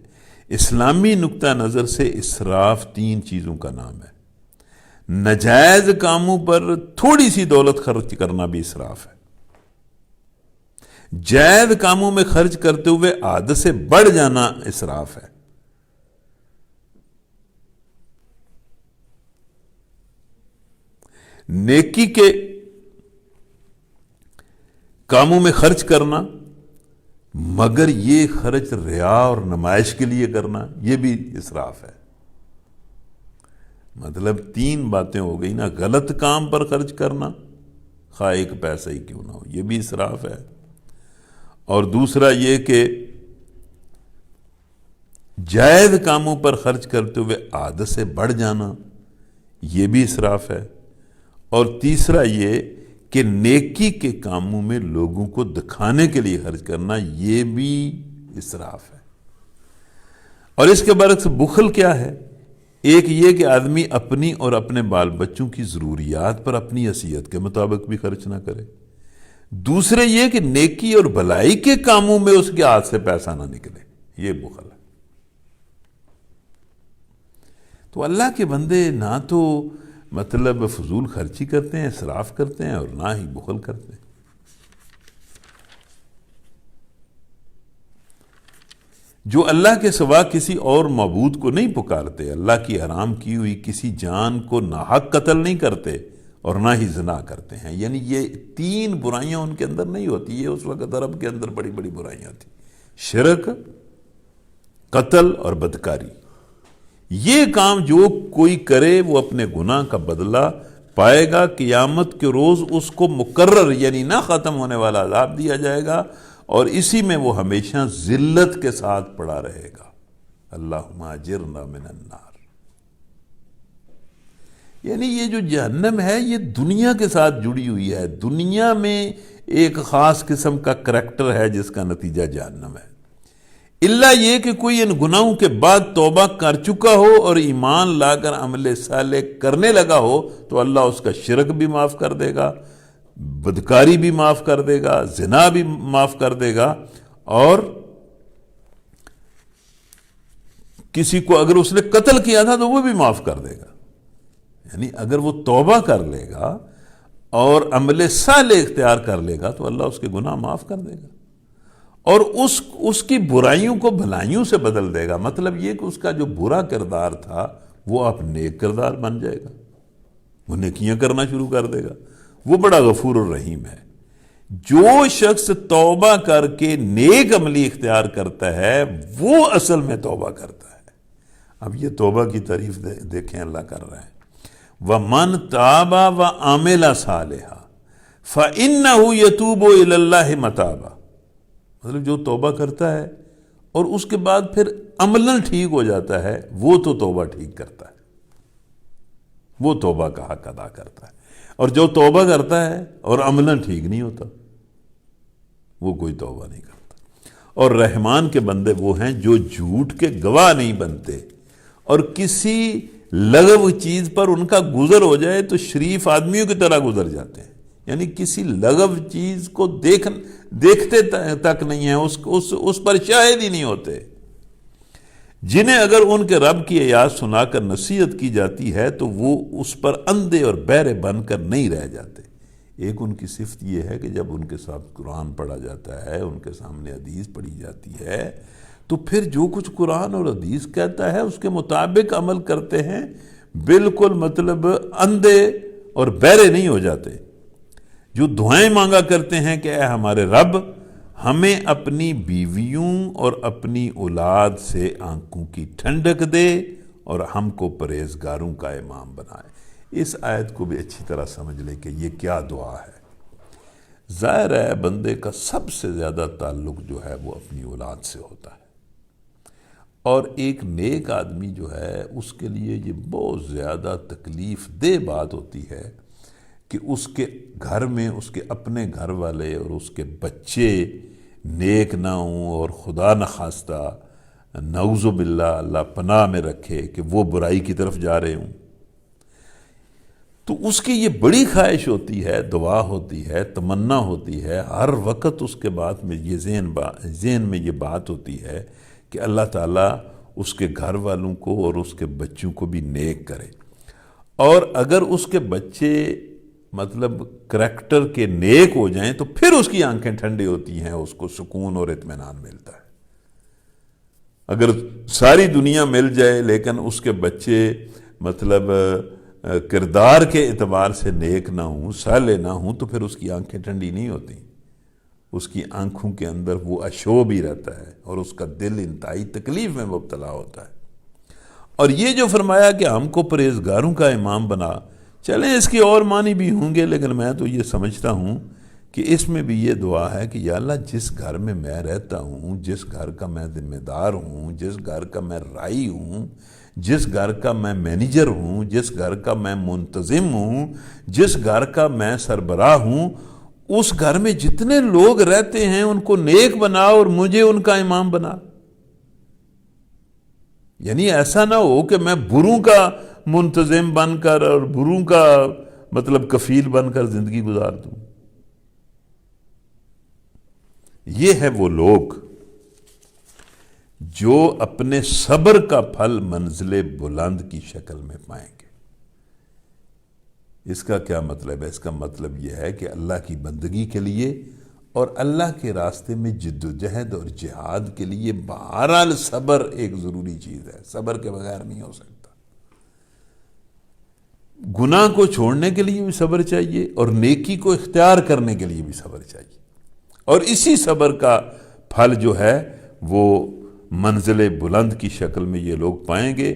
اسلامی نقطہ نظر سے اسراف 3 چیزوں کا نام ہے۔ ناجائز کاموں پر تھوڑی سی دولت خرچ کرنا بھی اسراف ہے، جائز کاموں میں خرچ کرتے ہوئے عادت سے بڑھ جانا اسراف ہے۔ نیکی کے کاموں میں خرچ کرنا، مگر یہ خرچ ریا اور نمائش کے لیے کرنا، یہ بھی اسراف ہے۔ مطلب 3 باتیں ہو گئی نا، غلط کام پر خرچ کرنا، خواہ ایک پیسہ ہی کیوں نہ ہو، یہ بھی اسراف ہے، اور دوسرا یہ کہ جائز کاموں پر خرچ کرتے ہوئے عادت سے بڑھ جانا، یہ بھی اسراف ہے، اور تیسرا یہ کہ نیکی کے کاموں میں لوگوں کو دکھانے کے لیے خرچ کرنا، یہ بھی اسراف ہے۔ اور اس کے برعکس بخل کیا ہے؟ ایک یہ کہ آدمی اپنی اور اپنے بال بچوں کی ضروریات پر اپنی حیثیت کے مطابق بھی خرچ نہ کرے، دوسرے یہ کہ نیکی اور بھلائی کے کاموں میں اس کے ہاتھ سے پیسہ نہ نکلے، یہ بخل ہے۔ تو اللہ کے بندے نہ تو مطلب فضول خرچی کرتے ہیں، اسراف کرتے ہیں، اور نہ ہی بخل کرتے ہیں۔ جو اللہ کے سوا کسی اور معبود کو نہیں پکارتے، اللہ کی حرام کی ہوئی کسی جان کو ناحق قتل نہیں کرتے، اور نہ ہی زنا کرتے ہیں، یعنی یہ 3 برائیاں ان کے اندر نہیں ہوتی۔ یہ اس وقت عرب کے اندر بڑی بڑی برائیاں تھیں، شرک، قتل اور بدکاری۔ یہ کام جو کوئی کرے وہ اپنے گناہ کا بدلہ پائے گا، قیامت کے روز اس کو مقرر یعنی نہ ختم ہونے والا عذاب دیا جائے گا، اور اسی میں وہ ہمیشہ ذلت کے ساتھ پڑا رہے گا۔ اللہم اجرنا من النار۔ یعنی یہ جو جہنم ہے یہ دنیا کے ساتھ جڑی ہوئی ہے، دنیا میں ایک خاص قسم کا کریکٹر ہے جس کا نتیجہ جہنم ہے، الا یہ کہ کوئی ان گناہوں کے بعد توبہ کر چکا ہو اور ایمان لا کر عمل صالح کرنے لگا ہو تو اللہ اس کا شرک بھی معاف کر دے گا، بدکاری بھی معاف کر دے گا، زنا بھی معاف کر دے گا، اور کسی کو اگر اس نے قتل کیا تھا تو وہ بھی معاف کر دے گا۔ یعنی اگر وہ توبہ کر لے گا اور عمل صالح اختیار کر لے گا تو اللہ اس کے گناہ معاف کر دے گا، اور اس کی برائیوں کو بھلائیوں سے بدل دے گا۔ مطلب یہ کہ اس کا جو برا کردار تھا وہ اب نیک کردار بن جائے گا، وہ نیکیاں کرنا شروع کر دے گا۔ وہ بڑا غفور الرحیم ہے۔ جو شخص توبہ کر کے نیک عملی اختیار کرتا ہے وہ اصل میں توبہ کرتا ہے۔ اب یہ توبہ کی تعریف دیکھیں اللہ کر رہا ہے، وَمَنْ تَابَ وَعَمِلَ صَالِحًا فَإِنَّهُ يَتُوبُ إِلَى اللَّهِ مَتَابًا۔ مطلب جو توبہ کرتا ہے اور اس کے بعد پھر عملاً ٹھیک ہو جاتا ہے، وہ تو توبہ ٹھیک کرتا ہے، وہ توبہ کا حق ادا کرتا ہے، اور جو توبہ کرتا ہے اور عملاً ٹھیک نہیں ہوتا وہ کوئی توبہ نہیں کرتا۔ اور رحمان کے بندے وہ ہیں جو جھوٹ کے گواہ نہیں بنتے اور کسی لغو چیز پر ان کا گزر ہو جائے تو شریف آدمیوں کی طرح گزر جاتے ہیں، یعنی کسی لغو چیز کو دیکھتے تک نہیں ہیں، اس پر شاہد ہی نہیں ہوتے۔ جنہیں اگر ان کے رب کی آیات سنا کر نصیحت کی جاتی ہے تو وہ اس پر اندھے اور بہرے بن کر نہیں رہ جاتے۔ ایک ان کی صفت یہ ہے کہ جب ان کے ساتھ قرآن پڑھا جاتا ہے، ان کے سامنے حدیث پڑھی جاتی ہے، تو پھر جو کچھ قرآن اور حدیث کہتا ہے اس کے مطابق عمل کرتے ہیں، بالکل مطلب اندھے اور بہرے نہیں ہو جاتے۔ جو دعائیں مانگا کرتے ہیں کہ اے ہمارے رب ہمیں اپنی بیویوں اور اپنی اولاد سے آنکھوں کی ٹھنڈک دے اور ہم کو پرہیزگاروں کا امام بنائے۔ اس آیت کو بھی اچھی طرح سمجھ لیں کہ یہ کیا دعا ہے۔ ظاہر ہے بندے کا سب سے زیادہ تعلق جو ہے وہ اپنی اولاد سے ہوتا ہے، اور ایک نیک آدمی جو ہے اس کے لیے یہ بہت زیادہ تکلیف دہ بات ہوتی ہے کہ اس کے گھر میں اس کے اپنے گھر والے اور اس کے بچے نیک نہ ہوں، اور خدا نخواستہ نعوذ باللہ اللہ پناہ میں رکھے کہ وہ برائی کی طرف جا رہے ہوں، تو اس کی یہ بڑی خواہش ہوتی ہے، دعا ہوتی ہے، تمنا ہوتی ہے، ہر وقت اس کے بعد میں یہ ذہن میں یہ بات ہوتی ہے کہ اللہ تعالیٰ اس کے گھر والوں کو اور اس کے بچوں کو بھی نیک کرے، اور اگر اس کے بچے مطلب کریکٹر کے نیک ہو جائیں تو پھر اس کی آنکھیں ٹھنڈی ہوتی ہیں، اس کو سکون اور اطمینان ملتا ہے۔ اگر ساری دنیا مل جائے لیکن اس کے بچے مطلب کردار کے اعتبار سے نیک نہ ہوں، صالح نہ ہوں، تو پھر اس کی آنکھیں ٹھنڈی نہیں ہوتی، اس کی آنکھوں کے اندر وہ اشوب ہی رہتا ہے اور اس کا دل انتہائی تکلیف میں مبتلا ہوتا ہے۔ اور یہ جو فرمایا کہ ہم کو پرہیزگاروں کا امام بنا، چلیں اس کی اور معنی بھی ہوں گے، لیکن میں تو یہ سمجھتا ہوں کہ اس میں بھی یہ دعا ہے کہ یا اللہ جس گھر میں میں رہتا ہوں، جس گھر کا میں ذمہ دار ہوں، جس گھر کا میں رائی ہوں، جس گھر کا میں مینیجر ہوں، جس گھر کا میں منتظم ہوں، جس گھر کا میں سربراہ ہوں، اس گھر میں جتنے لوگ رہتے ہیں ان کو نیک بنا اور مجھے ان کا امام بنا۔ یعنی ایسا نہ ہو کہ میں بروں کا منتظم بن کر اور بروں کا مطلب کفیل بن کر زندگی گزار دوں۔ یہ ہے وہ لوگ جو اپنے صبر کا پھل منزل بلند کی شکل میں پائیں گے۔ اس کا کیا مطلب ہے؟ اس کا مطلب یہ ہے کہ اللہ کی بندگی کے لیے اور اللہ کے راستے میں جد و جہد اور جہاد کے لیے بہرحال صبر ایک ضروری چیز ہے، صبر کے بغیر نہیں ہو سکتا۔ گناہ کو چھوڑنے کے لیے بھی صبر چاہیے اور نیکی کو اختیار کرنے کے لیے بھی صبر چاہیے، اور اسی صبر کا پھل جو ہے وہ منزل بلند کی شکل میں یہ لوگ پائیں گے۔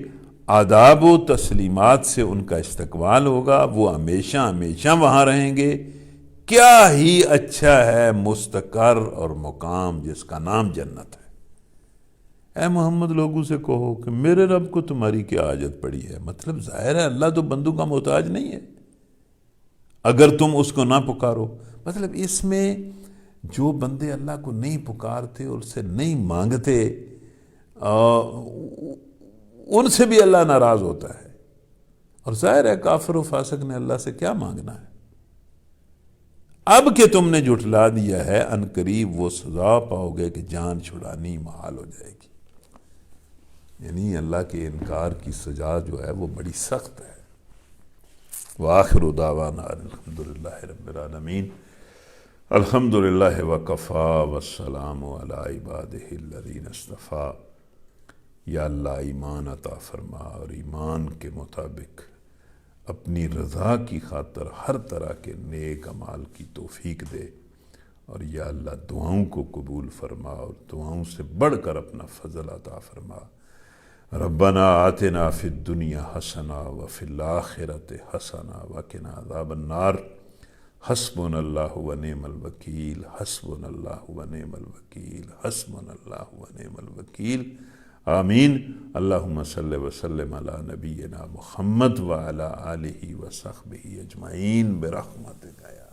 آداب و تسلیمات سے ان کا استقبال ہوگا، وہ ہمیشہ ہمیشہ وہاں رہیں گے۔ کیا ہی اچھا ہے مستقر اور مقام جس کا نام جنت ہے۔ اے محمد لوگوں سے کہو کہ میرے رب کو تمہاری کیا حاجت پڑی ہے۔ مطلب ظاہر ہے اللہ تو بندوں کا محتاج نہیں ہے اگر تم اس کو نہ پکارو۔ مطلب اس میں جو بندے اللہ کو نہیں پکارتے اور اس سے نہیں مانگتے ان سے بھی اللہ ناراض ہوتا ہے، اور ظاہر ہے کافر و فاسق نے اللہ سے کیا مانگنا ہے۔ اب کہ تم نے جھٹلا دیا ہے ان قریب وہ سزا پاؤ گے کہ جان چھڑانی محال ہو جائے گی۔ یعنی اللہ کے انکار کی سزا جو ہے وہ بڑی سخت ہے۔ وآخر دعوانا الحمدللہ رب العالمین۔ الحمدللہ وکفا والسلام علی عبادہ الذین اصطفیٰ۔ یا اللہ ایمان عطا فرما اور ایمان کے مطابق اپنی رضا کی خاطر ہر طرح کے نیک اعمال کی توفیق دے، اور یا اللہ دعاؤں کو قبول فرما اور دعاؤں سے بڑھ کر اپنا فضل عطا فرما۔ ربنا آتنا فی الدنیا حسنہ وفی الآخرۃ حسنہ وقنا عذاب النار۔ حسبنا اللہ ونعم الوکیل، حسبنا اللہ ونعم الوکیل، حسبنا اللہ ونعم الوکیل۔ آمین۔ اللہم صلی وسلم علی نبینا محمد وعلی آلہ وصحبہ اجمعین برحمتک یا